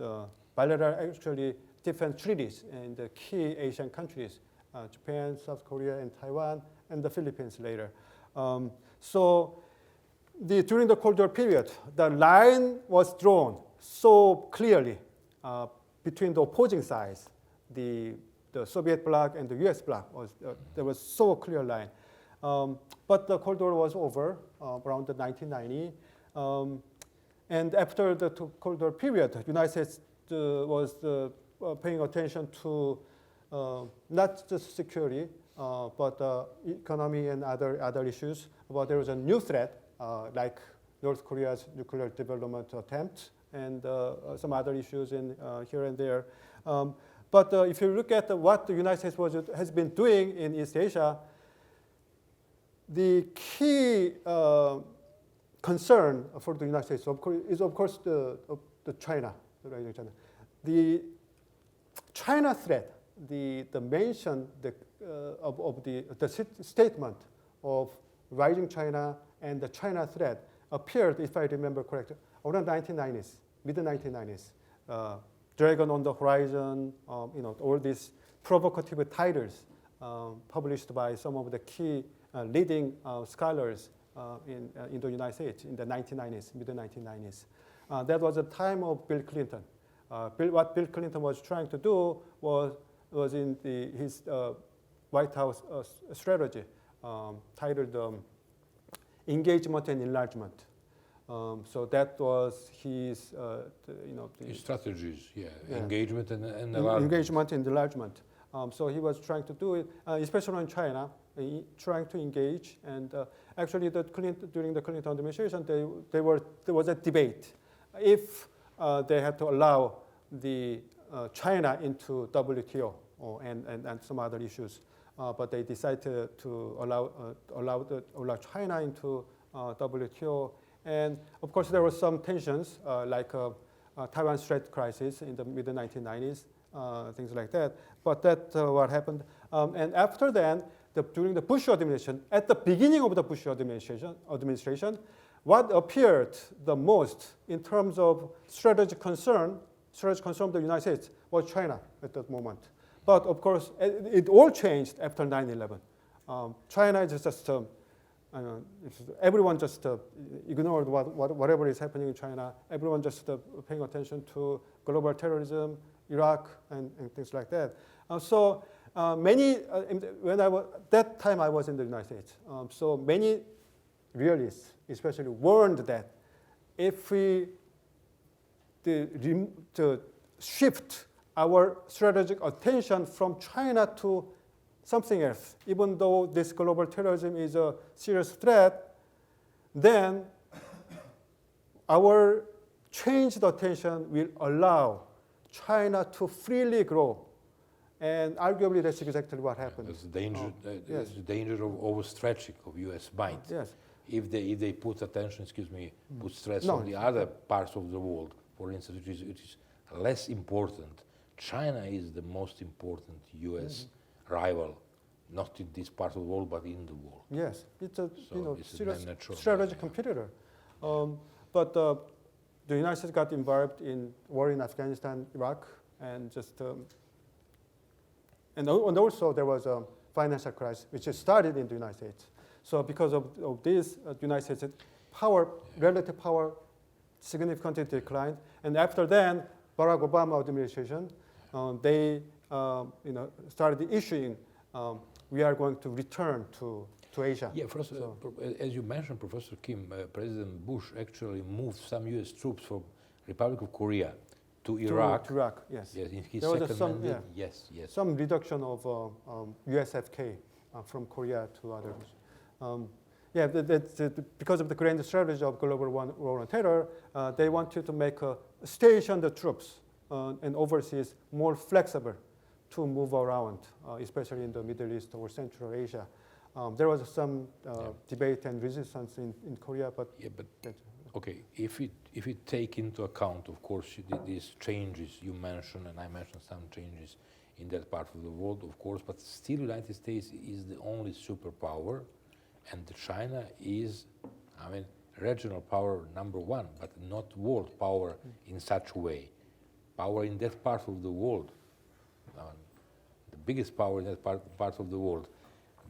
Bilateral actually defense treaties in the key Asian countries, Japan, South Korea, and Taiwan, and the Philippines later. So during the Cold War period, the line was drawn so clearly between the opposing sides. The Soviet bloc and the US bloc, there was so clear line. But the Cold War was over around the 1990. And after the Cold War period, the United States was paying attention to not just security, but economy and other issues. But there was a new threat, like North Korea's nuclear development attempt, and some other issues in here and there. But if you look at what the United States has been doing in East Asia, the key concern for the United States is of course the China, the rising China. The China threat, the mention of the statement of rising China and the China threat appeared, if I remember correctly, around 1990s, mid-1990s. Dragon on the Horizon, all these provocative titles published by some of the key leading scholars in the United States in the 1990s, mid-1990s. That was the time of Bill Clinton. What Bill Clinton was trying to do was in his White House strategy titled Engagement and Enlargement. So that was his, his strategies, engagement and enlargement. Engagement and enlargement. So he was trying to do it, especially in China, trying to engage. And actually, during the Clinton administration, there was a debate if they had to allow the China into WTO and some other issues. But they decided to allow China into WTO. And of course, there were some tensions, like Taiwan Strait crisis in the mid-1990s, things like that. But that's what happened. And after then, during the Bush administration, at the beginning of the Bush administration, what appeared the most in terms of strategic concern of the United States was China at that moment. But of course, it all changed after 9/11. China is just, everyone just ignored whatever is happening in China. Everyone just paying attention to global terrorism, Iraq, and things like that. That time I was in the United States. So many realists, especially, warned that if we shift our strategic attention from China to something else, even though this global terrorism is a serious threat, then our changed attention will allow China to freely grow. And arguably, that's exactly what happened. There's the danger, Yes. the danger of overstretching of U.S. might. Yes. If they put attention, put stress No. on the other parts of the world, for instance, which is less important. China is the most important U.S. rival, not in this part of the world, but in the world. Yes, it's a it's a serious natural, strategic competitor. But the United States got involved in war in Afghanistan, Iraq, and and also there was a financial crisis, which started in the United States. So because of this, the United States relative power, significantly declined. And after then, Barack Obama administration, they started issuing, we are going to return to Asia. Yeah, first, as you mentioned, Professor Kim, President Bush actually moved some U.S. troops from Republic of Korea to Iraq. To Iraq, yes. Yes, in his There was second mandate. Yes. Some reduction of USFK from Korea to others. Because of the grand strategy of global war on terror, they wanted to station the troops and overseas more flexible to move around, especially in the Middle East or Central Asia. There was some debate and resistance in Korea, but okay. If we take into account, of course, these changes you mentioned, and I mentioned some changes in that part of the world, of course, but still, United States is the only superpower, and China is, regional power number one, but not world power in such a way. Power in that part of the world, the biggest power in that part of the world.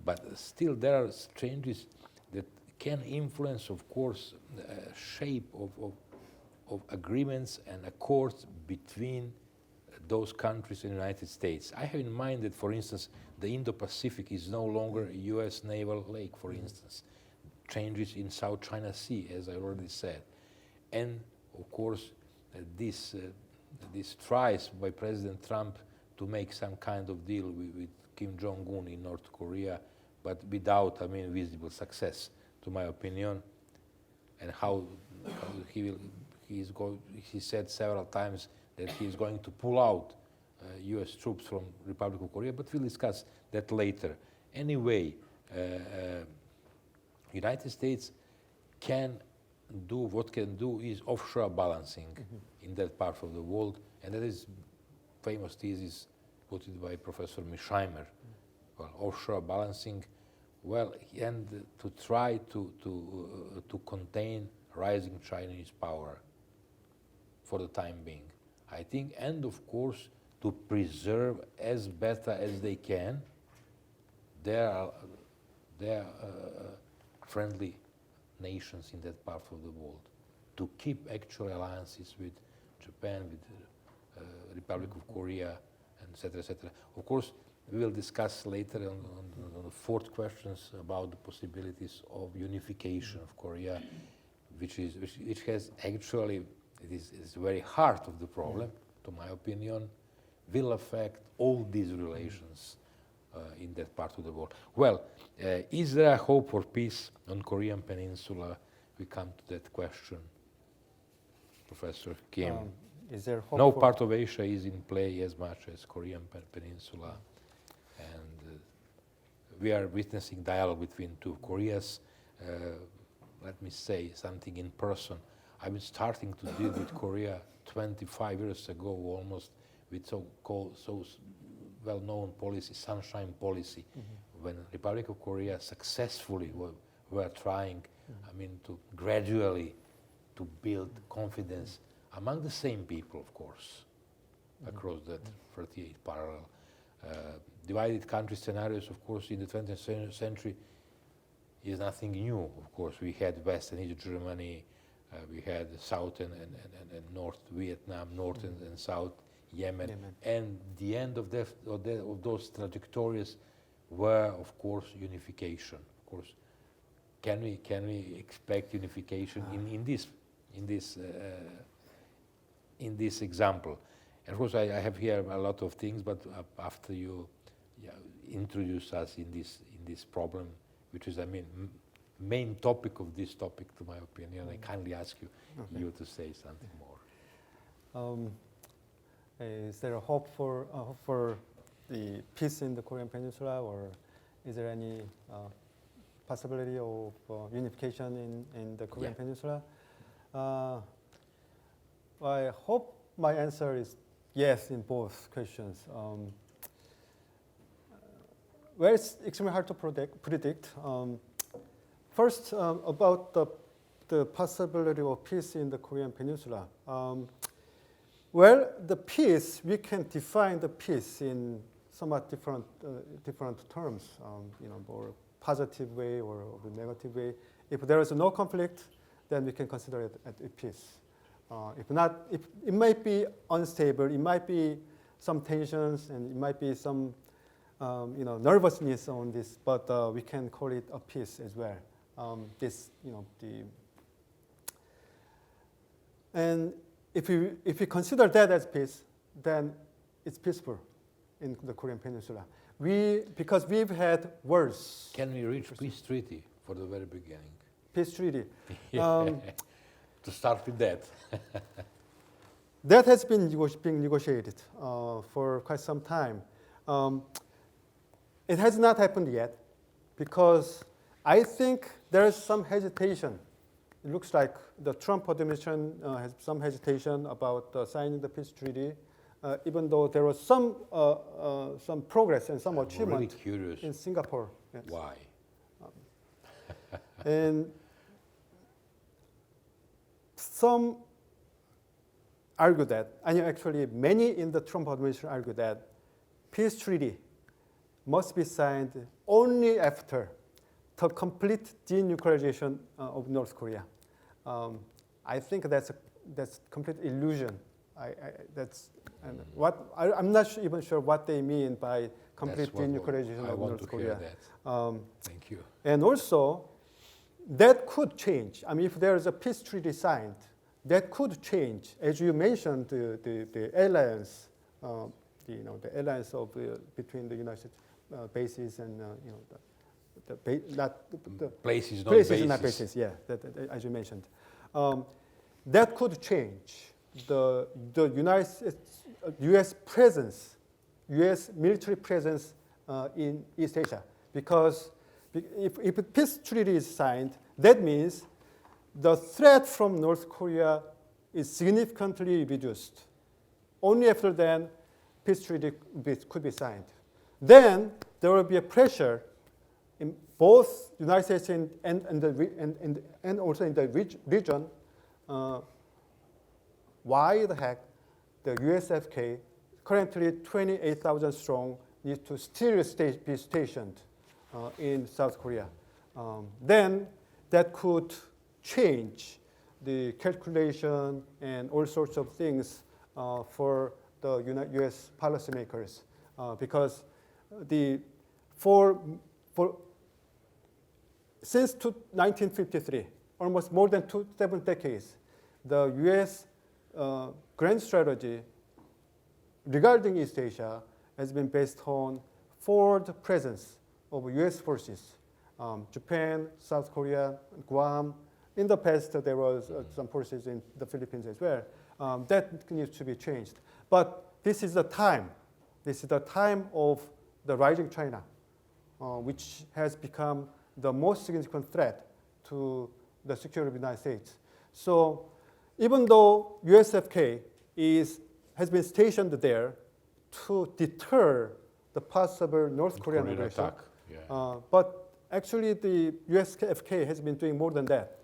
But still there are changes that can influence, of course, the shape of agreements and accords between those countries in the United States. I have in mind that, for instance, the Indo-Pacific is no longer a U.S. naval lake, for instance. Changes in South China Sea, as I already said. And, of course, this tries by President Trump to make some kind of deal with Kim Jong-un in North Korea, but without, visible success, to my opinion. And how he said several times that he is going to pull out U.S. troops from Republic of Korea, but we'll discuss that later. Anyway, United States can do is offshore balancing in that part of the world, and that is famous thesis put by Professor Misheimer. Well, offshore balancing, and to try to contain rising Chinese power for the time being, I think, and of course to preserve as better as they can their friendly nations in that part of the world, to keep actual alliances with Japan, with Republic of Korea, etc., etc. Of course, we will discuss later on the fourth questions about the possibilities of unification of Korea, which has actually, it is the very heart of the problem, to my opinion, will affect all these relations in that part of the world. Well, is there a hope for peace on Korean Peninsula? We come to that question, Professor Kim. is there hope No for part of Asia is in play as much as Korean Peninsula, and we are witnessing dialogue between two Koreas. Let me say something in person. I was starting to deal with Korea 25 years ago, almost, with so-called well-known policy, sunshine policy, when Republic of Korea successfully were trying, I mean, to gradually to build confidence among the same people, of course, across that 38 parallel. Divided country scenarios, of course, in the 20th century is nothing new. Of course, we had West and East Germany, we had South and North Vietnam, North and South Yemen, and the end of those trajectories were, of course, unification. Of course, can we expect unification in this example? And of course, I have here a lot of things, but after you introduce us in this problem, which is, I mean, main topic of this topic, to my opinion, I kindly ask you to say something more. Is there a hope for the peace in the Korean Peninsula, or is there any possibility of unification in the Korean Peninsula? I hope my answer is yes in both questions. Well, it's extremely hard to predict. First, about the possibility of peace in the Korean Peninsula. Well, the peace, we can define the peace in somewhat different terms, more positive way or a negative way. If there is no conflict, then we can consider it a peace. If not, it might be unstable, it might be some tensions, and it might be some nervousness on this, but we can call it a peace as well. And if we consider that as peace, then it's peaceful in the Korean Peninsula. Because we've had wars. Can we reach peace treaty for the very beginning? Peace treaty. To start with that. That has been being negotiated for quite some time. It has not happened yet because I think there is some hesitation. It looks like the Trump administration has some hesitation about signing the peace treaty, even though there was some progress and some achievement really curious in Singapore. Yes. Why? And some argue that, and actually many in the Trump administration argue that peace treaty must be signed only after the complete denuclearization of North Korea. I think that's complete illusion. I'm not even sure what they mean by complete denuclearization of North Korea. Thank you. And also, that could change. I mean, if there is a peace treaty signed, that could change. As you mentioned, the alliance, the alliance between the United States bases and places, not bases. Yeah, as you mentioned, that could change the United States, U.S. presence, U.S. military presence in East Asia. Because if a peace treaty is signed, that means the threat from North Korea is significantly reduced. Only after then, peace treaty could be signed. Then there will be a pressure in both United States and also in the region. Why the heck the USFK, currently 28,000 strong, needs to still be stationed in South Korea? Then that could change the calculation and all sorts of things for the U.S. policymakers, because since 1953, almost more than 7 decades, the U.S. grand strategy regarding East Asia has been based on forward presence of U.S. forces. Japan, South Korea, Guam. In the past, there was some forces in the Philippines as well. That needs to be changed. But this is the time. This is the time of the rising China, which has become the most significant threat to the security of the United States. So even though USFK has been stationed there to deter the possible North Korean aggression, attack. Yeah. but actually the USFK has been doing more than that.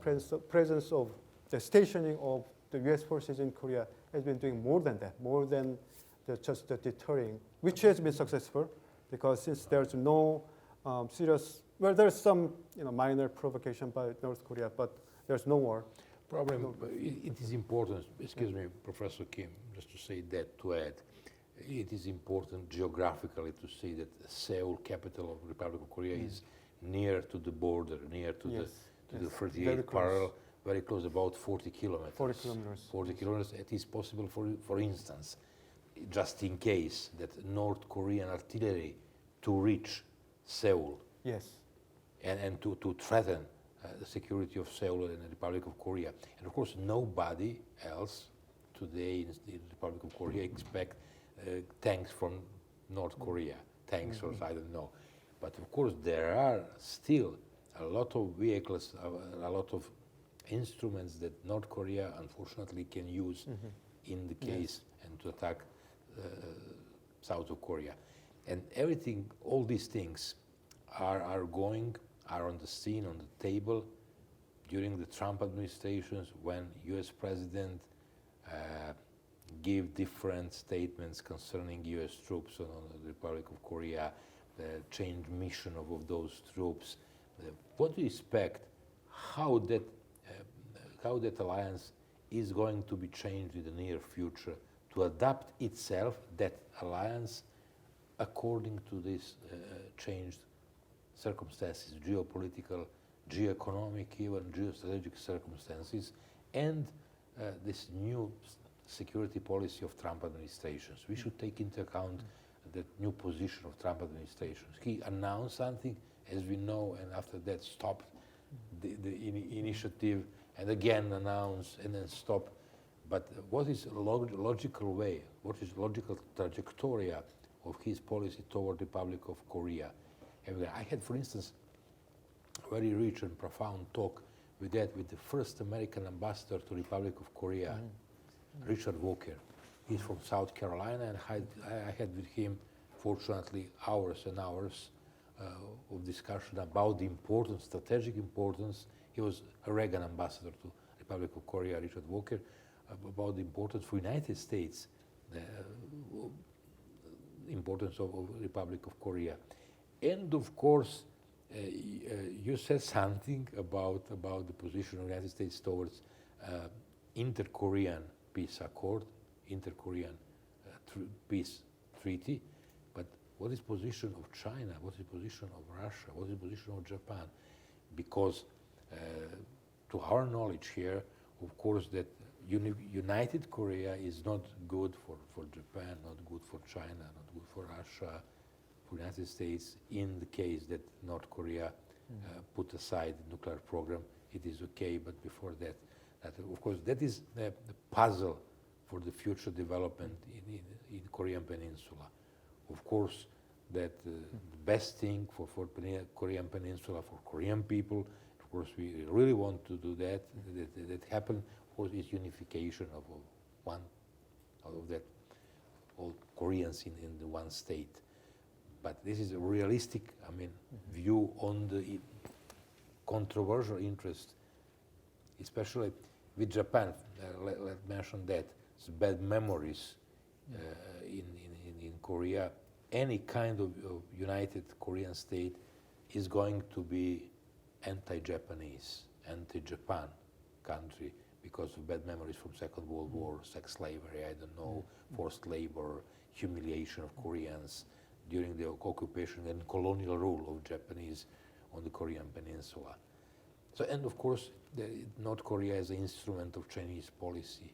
Presence of the stationing of the US forces in Korea has been doing more than that, more than just the deterring, which has been successful because since there's no serious, well, there's some minor provocation by North Korea, but there's no war. Problem, it is important, excuse me, Professor Kim, just to say that, to add, it is important geographically to say that Seoul, capital of the Republic of Korea, is near to the border, near to the 38th parallel, very close, about 40 kilometers. 40 kilometers. 40 kilometers. It is possible, for instance, just in case, that North Korean artillery to reach Seoul. Yes. And to threaten the security of Seoul and the Republic of Korea. And of course, nobody else today in the Republic of Korea expect tanks from North Korea, tanks or I don't know. But of course, there are still a lot of vehicles, a lot of instruments that North Korea unfortunately can use in the case and to attack South of Korea. And everything, all these things are on the scene, on the table during the Trump administrations when US President gave different statements concerning US troops on the Republic of Korea, the changed mission of those troops. What do you expect? How that alliance is going to be changed in the near future to adapt itself, that alliance, according to these changed circumstances, geopolitical, geoeconomic, even geostrategic circumstances, and this new security policy of Trump administrations. We should take into account the new position of Trump administrations. He announced something, as we know, and after that stopped the initiative, and again announced and then stopped. But what is a logical way, what is logical trajectory of his policy toward the Republic of Korea? I had, for instance, a very rich and profound talk with the first American ambassador to the Republic of Korea, Richard Walker. He's from South Carolina, and I had with him, fortunately, hours and hours of discussion about the importance, strategic importance. He was a Reagan ambassador to the Republic of Korea, Richard Walker, about the importance for United States, the importance of Republic of Korea. And of course, you said something about the position of the United States towards inter-Korean peace accord, inter-Korean peace treaty. But what is the position of China? What is the position of Russia? What is the position of Japan? Because to our knowledge here, of course, that United Korea is not good for Japan, not good for China, not good for Russia, for the United States. In the case that North Korea put aside the nuclear program, it is okay, but before that, of course, that is the puzzle for the future development in Korean Peninsula. Of course, that the best thing for Korean Peninsula, for Korean people, of course, we really want to do that happen, of course, is unification of that, all Koreans in the one state. But this is a realistic, view on the controversial interest, especially with Japan. Let's mention that. It's bad memories in Korea. Any kind of united Korean state is going to be anti-Japanese, anti-Japan country because of bad memories from Second World War, sex slavery, I don't know, forced labor, humiliation of Koreans during the occupation and colonial rule of Japanese on the Korean Peninsula. So, and of course, North Korea is an instrument of Chinese policy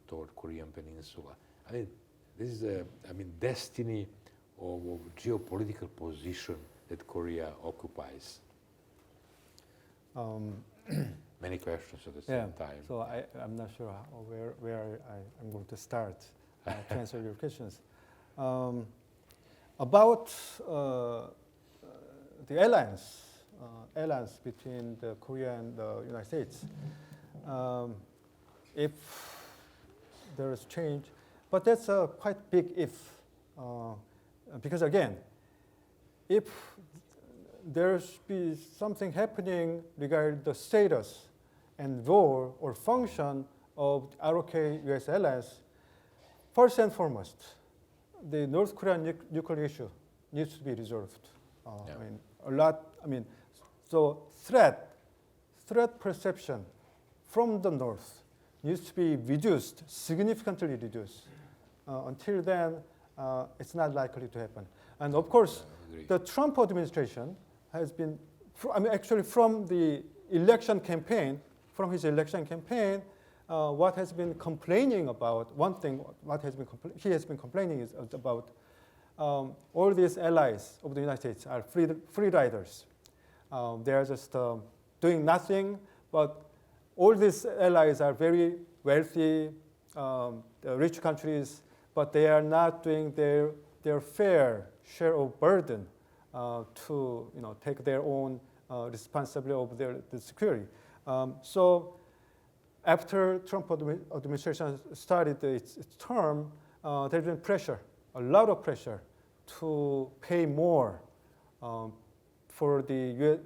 toward Korean Peninsula. This is destiny of geopolitical position that Korea occupies. many questions at the Yeah. same time. So I'm not sure where I'm going to start to answer your questions. About the alliance between Korea and the United States. If there is change, but that's a quite big if, because again, if there's be something happening regarding the status and role or function of ROK-US alliance, first and foremost, the North Korean nuclear issue needs to be resolved. Yeah. So threat perception from the North needs to be reduced, significantly reduced. Until then, it's not likely to happen. And of course, the Trump administration has been, actually from the election campaign, what has been complaining about, one thing, he has been complaining is about all these allies of the United States are free riders. They are just doing nothing, but all these allies are very wealthy, rich countries, but they are not doing their fair share of burden to take their own responsibility of the security. So after Trump administration started its term, there's been pressure, a lot of pressure to pay more for the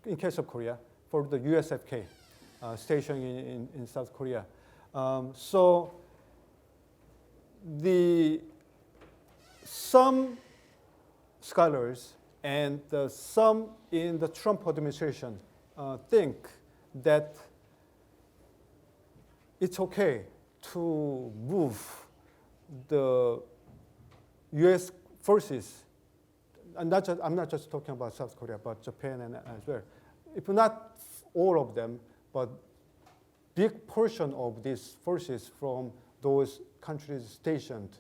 in case of Korea, for the USFK station in South Korea. So some scholars and some in the Trump administration think that it's okay to move the U.S. forces, and I'm not just talking about South Korea, but Japan and as well. If not all of them, but big portion of these forces from those countries stationed.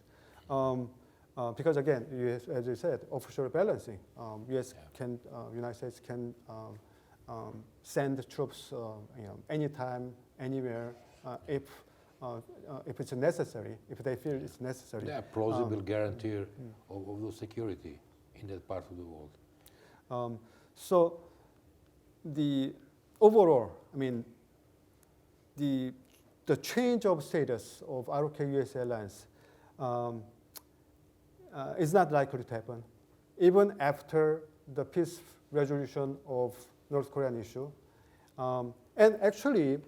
Because again, US, as you said, offshore balancing. United States can send troops anytime, anywhere, if it's necessary, if they feel it's necessary. Yeah, plausible guarantee of the security in that part of the world. So the overall, the change of status of ROK-US alliance is not likely to happen, even after the peace resolution of North Korean issue. And actually,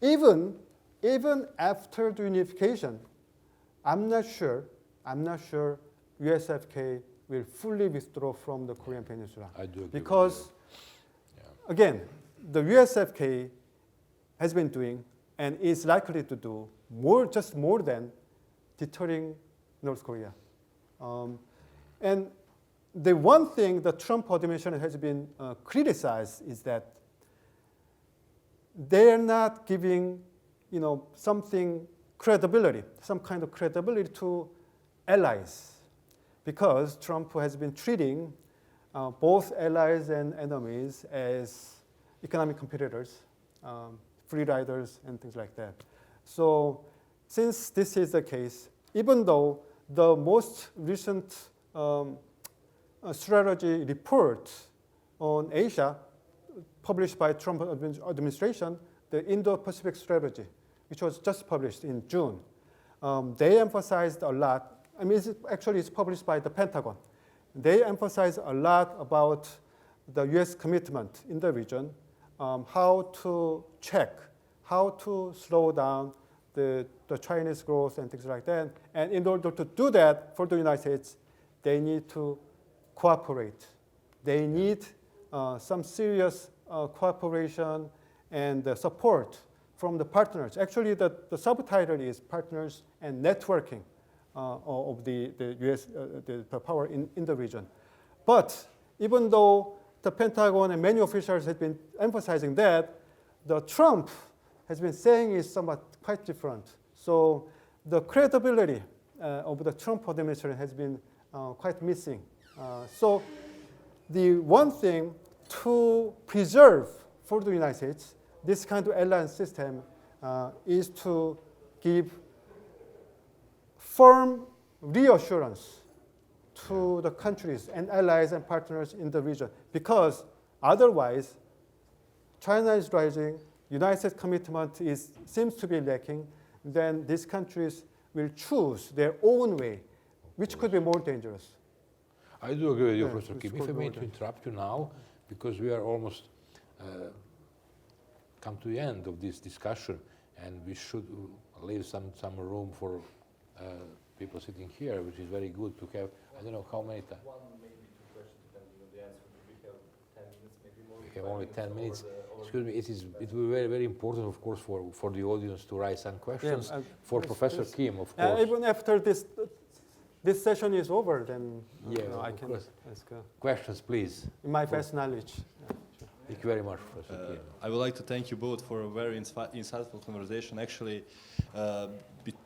even after the unification, I'm not sure USFK will fully withdraw from the Korean Peninsula. I do agree because, again, the USFK has been doing and is likely to do more than deterring North Korea. And the one thing the Trump administration has been criticized is that they are not giving, some kind of credibility to allies, because Trump has been treating both allies and enemies as economic competitors, free riders, and things like that. So, since this is the case, even though the most recent strategy report on Asia, published by Trump administration, the Indo-Pacific strategy, which was just published in June, they emphasized a lot. It's published by the Pentagon. They emphasize a lot about the U.S. commitment in the region, how to check, how to slow down the Chinese growth and things like that. And in order to do that for the United States, they need to cooperate. They need some serious cooperation and support from the partners. Actually, the subtitle is Partners and Networking of the U.S. The power in the region. But even though the Pentagon and many officials have been emphasizing that, the Trump has been saying is somewhat quite different. So the credibility of the Trump administration has been quite missing. So the one thing to preserve for the United States this kind of alliance system is to give firm reassurance to the countries and allies and partners in the region, because otherwise China is rising, United States commitment seems to be lacking, then these countries will choose their own way, which could be more dangerous. I do agree with you, Yeah, Professor it's Kim. If called I may order. interrupt you now, because we are almost come to the end of this discussion, and we should leave some room for people sitting here, which is very good to have. I don't know how many times. One, maybe two questions, depending on the answer. We have 10 minutes, maybe more. We have only 10 minutes. Over Excuse me, it will be very, very important, of course, for the audience to raise some questions. For yes, Professor yes. Kim, of course. Even after this session is over, then Yeah, I of can course. ask Questions, please. in my best knowledge. Thank you very much, Professor Kim. I would like to thank you both for a very insightful conversation. Actually,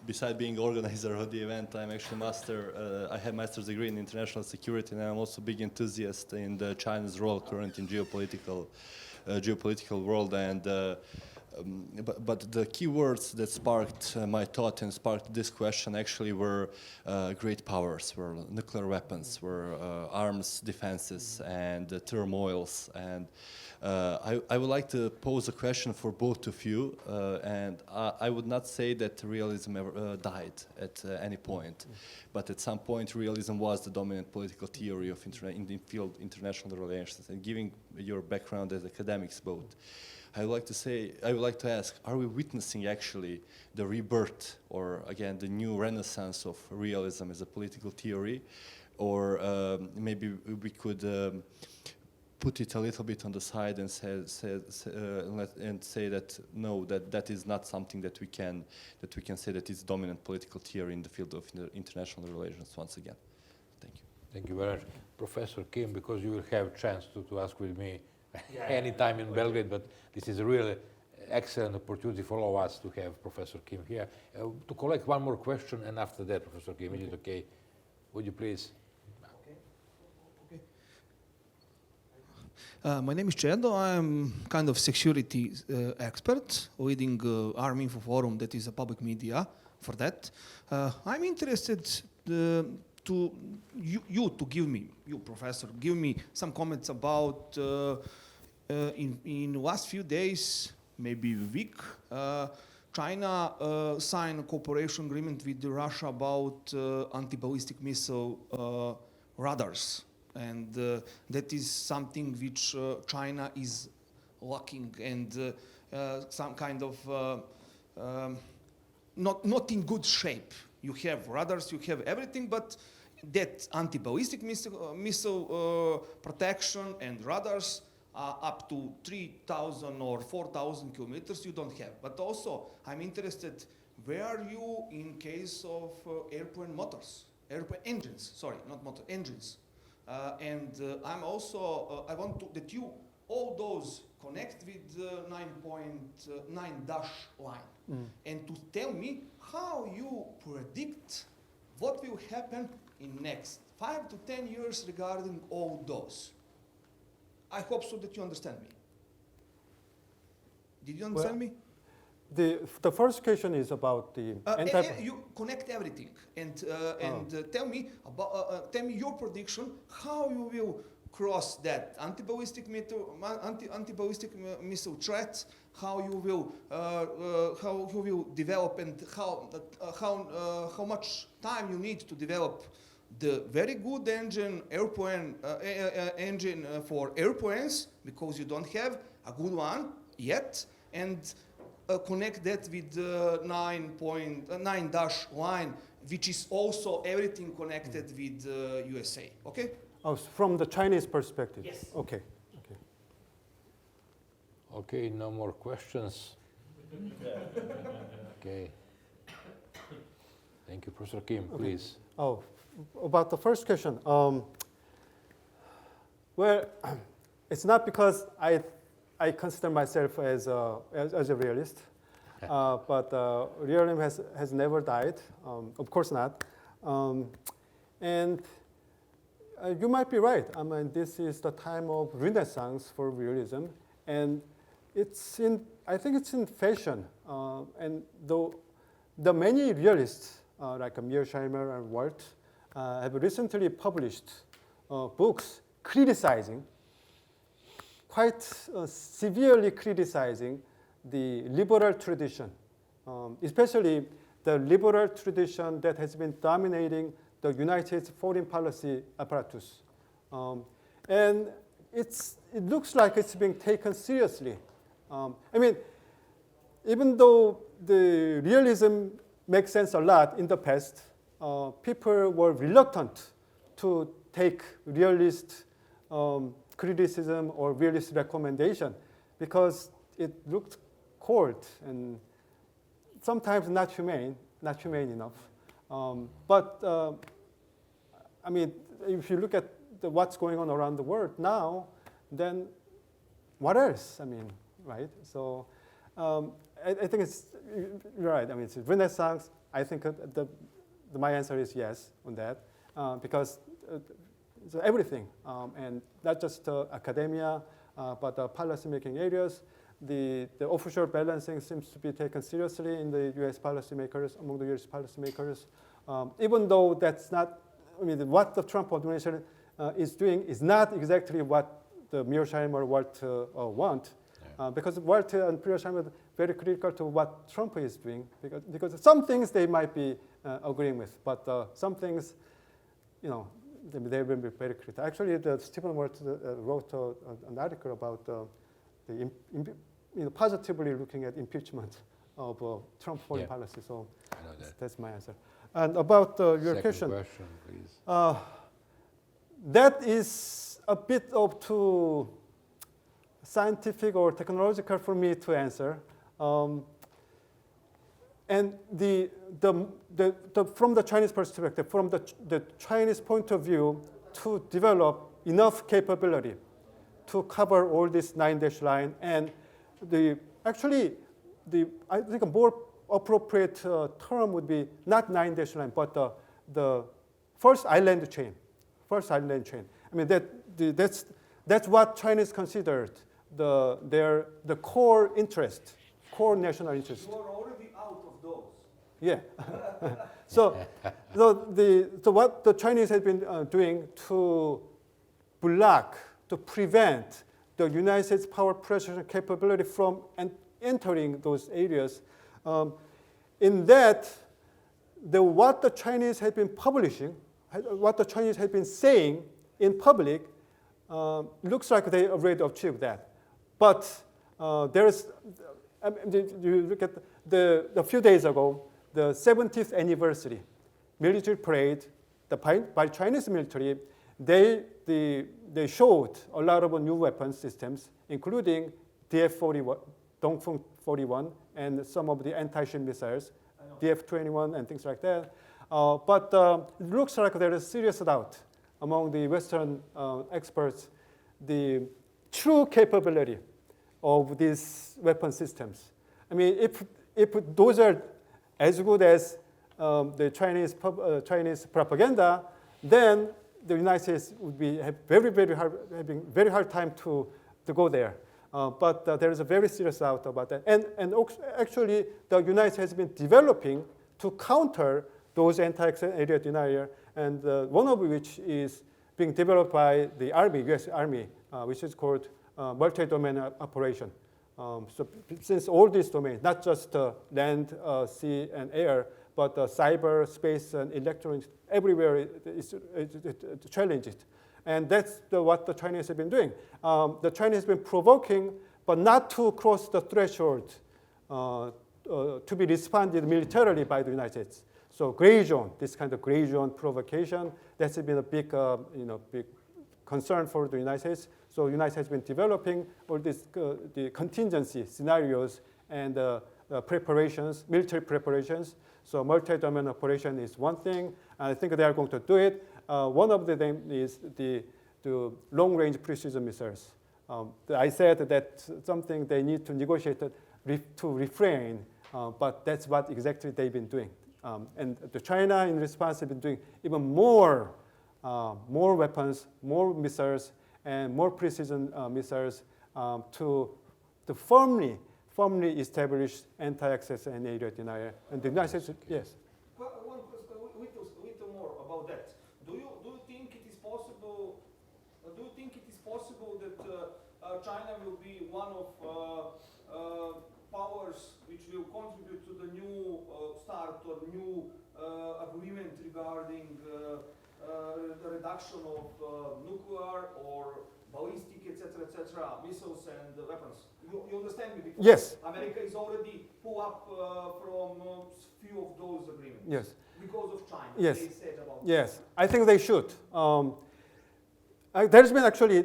beside being organizer of the event, I'm actually I have master's degree in international security, and I'm also a big enthusiast in China's role current in geopolitical world. And but the key words that sparked my thought and sparked this question actually were great powers, were nuclear weapons, were arms defenses, and turmoils. And I would like to pose a question for both of you, and I would not say that realism ever died at any point, but at some point realism was the dominant political theory of in the field international relations. And given your background as academics both, I would like to ask, are we witnessing actually the rebirth, or again the new renaissance of realism as a political theory, or maybe we could put it a little bit on the side and say that no, that is not something that we can say that is dominant political theory in the field of international relations once again. Thank you. Thank you very much. Professor Kim, because you will have a chance to ask with me anytime in Belgrade, but this is a really excellent opportunity for all of us to have Professor Kim here. To collect one more question, and after that, Professor Kim, is it okay? Would you please? My name is Cedo. I'm kind of security expert, leading Arm Info Forum, that is a public media for that. I'm interested to give me, you professor, give me some comments about in last few days, maybe a week, China signed a cooperation agreement with Russia about anti-ballistic missile radars. And that is something which China is lacking, and some kind of not in good shape. You have radars, you have everything, but that anti-ballistic missile protection and radars up to 3,000 or 4,000 kilometers you don't have. But also, I'm interested, where are you in case of airplane motors, airplane engines? Sorry, not motor engines. I'm also, I want that you, all those connect with 9.9 dash line, and to tell me how you predict what will happen in next 5 to 10 years regarding all those. I hope so that you understand me. Did you understand me? The first question is about the you connect everything and tell me your prediction how you will cross that anti-ballistic missile threat, how you will develop, and how much time you need to develop the very good engine for airplanes, because you don't have a good one yet, and connect that with the 9.9 dash line, which is also everything connected with USA. Okay? Oh, from the Chinese perspective. Yes. Okay. Okay, no more questions. Okay. Thank you, Professor Kim. Okay. Please. Oh, about the first question. Well, it's not because I consider myself as a realist, but realism has never died. Of course not. And you might be right. I mean, this is the time of renaissance for realism. And I think it's in fashion. And the many realists, like Mearsheimer and Walt, have recently published books criticizing, quite severely criticizing the liberal tradition, especially the liberal tradition that has been dominating the United States foreign policy apparatus. And it looks like it's being taken seriously. I mean, even though the realism makes sense a lot in the past, people were reluctant to take realist criticism or realist recommendation because it looked cold and sometimes not humane enough. But I mean, if you look at what's going on around the world now, then what else? I mean, right? So I think you're right. I mean, it's Renaissance. I think my answer is yes on that because so everything, and not just academia, but policy-making areas. The official balancing seems to be taken seriously in the U.S. policymakers, among the U.S. policymakers, even though that's not, I mean, what the Trump administration is doing is not exactly what the Mearsheimer or Walt want, because Walt and Mearsheimer are very critical to what Trump is doing, because some things they might be agreeing with, but some things, you know, they will be very critical. Actually, Stephen Walt wrote an article about positively looking at impeachment of Trump foreign policy. So that's my answer. And about your question, please. That is a bit of too scientific or technological for me to answer. And from the Chinese perspective, from the Chinese point of view, to develop enough capability to cover all this 9-dash line, and I think a more appropriate term would be not 9-dash line, but the first island chain. I mean that's what Chinese considered the core interest, core national interest. You are already out of those. Yeah. So what the Chinese have been doing to block, to prevent the United States power pressure capability from entering those areas, in that what the Chinese have been publishing, what the Chinese have been saying in public, looks like they already achieved that. But there's, you look at a few days ago, the 70th anniversary military parade by Chinese military, they showed a lot of new weapon systems, including DF-41, Dongfeng 41, and some of the anti-ship missiles, DF-21 and things like that. But it looks like there is serious doubt among the Western experts the true capability of these weapon systems. I mean, if those are as good as the Chinese propaganda, then the United States would having very hard time to go there. But there is a very serious doubt about that. And actually, the United States has been developing to counter those anti-area denier, and one of which is being developed by the Army, U.S. Army, which is called multi-domain operation. So since all these domains, not just land, sea, and air, but cyber, space, and electronics, everywhere it challenges it. And that's what the Chinese have been doing. The Chinese have been provoking, but not to cross the threshold to be responded militarily by the United States. So gray zone, this kind of gray zone provocation, that's been a big, big concern for the United States. So the United States has been developing all these the contingency scenarios and preparations, military preparations. So multi-domain operation is one thing. I think they are going to do it. One of them is the long-range precision missiles. I said that's something they need to negotiate to refrain, but that's what exactly they've been doing. And China, in response, has been doing even more weapons, more missiles, and more precision missiles to the firmly established anti-access and area denial. And the United States, yes. Well, one question, little more about that. Do you think it is possible? Do you think it is possible that China will be one of powers which will contribute to the new start or new agreement regarding the reduction of nuclear or ballistic, etc., missiles and weapons? You understand me? Because Yes. America is already pulled up from few of those agreements. Yes. Because of China. Yes. They said about Yes, I think they should. There's been actually,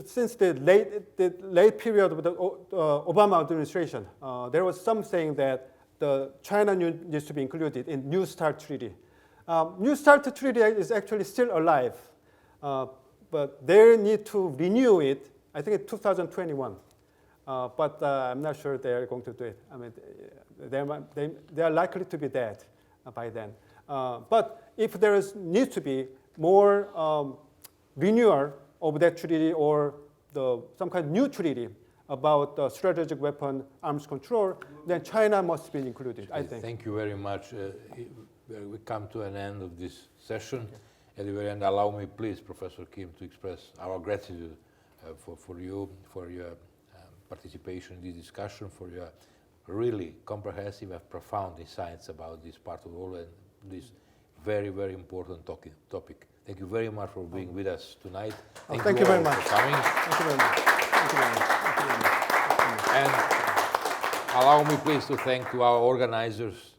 since the late period of the Obama administration, there was some saying that China needs to be included in New START Treaty. New START Treaty is actually still alive, but they need to renew it, I think it's 2021. But I'm not sure they're going to do it. I mean, they are likely to be dead by then. But if there needs to be more renewal of that treaty or some kind of new treaty about strategic weapon arms control, then China must be included, I think. Thank you very much. We come to an end of this session. At the very end, allow me, please, Professor Kim, to express our gratitude for you, for your participation in this discussion, for your really comprehensive and profound insights about this part of the world and this very, very important topic. Thank you very much for being with us tonight. Thank you very much for coming. Thank you very much. Thank you very much. Thank you very much. And allow me, please, to thank to our organizers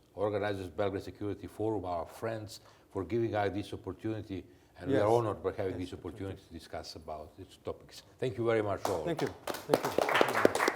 Belgrade Security Forum, our friends, for giving us this opportunity. And we are honored by having this opportunity to discuss about these topics. Thank you very much all. Thank you. Thank you. Thank you very much.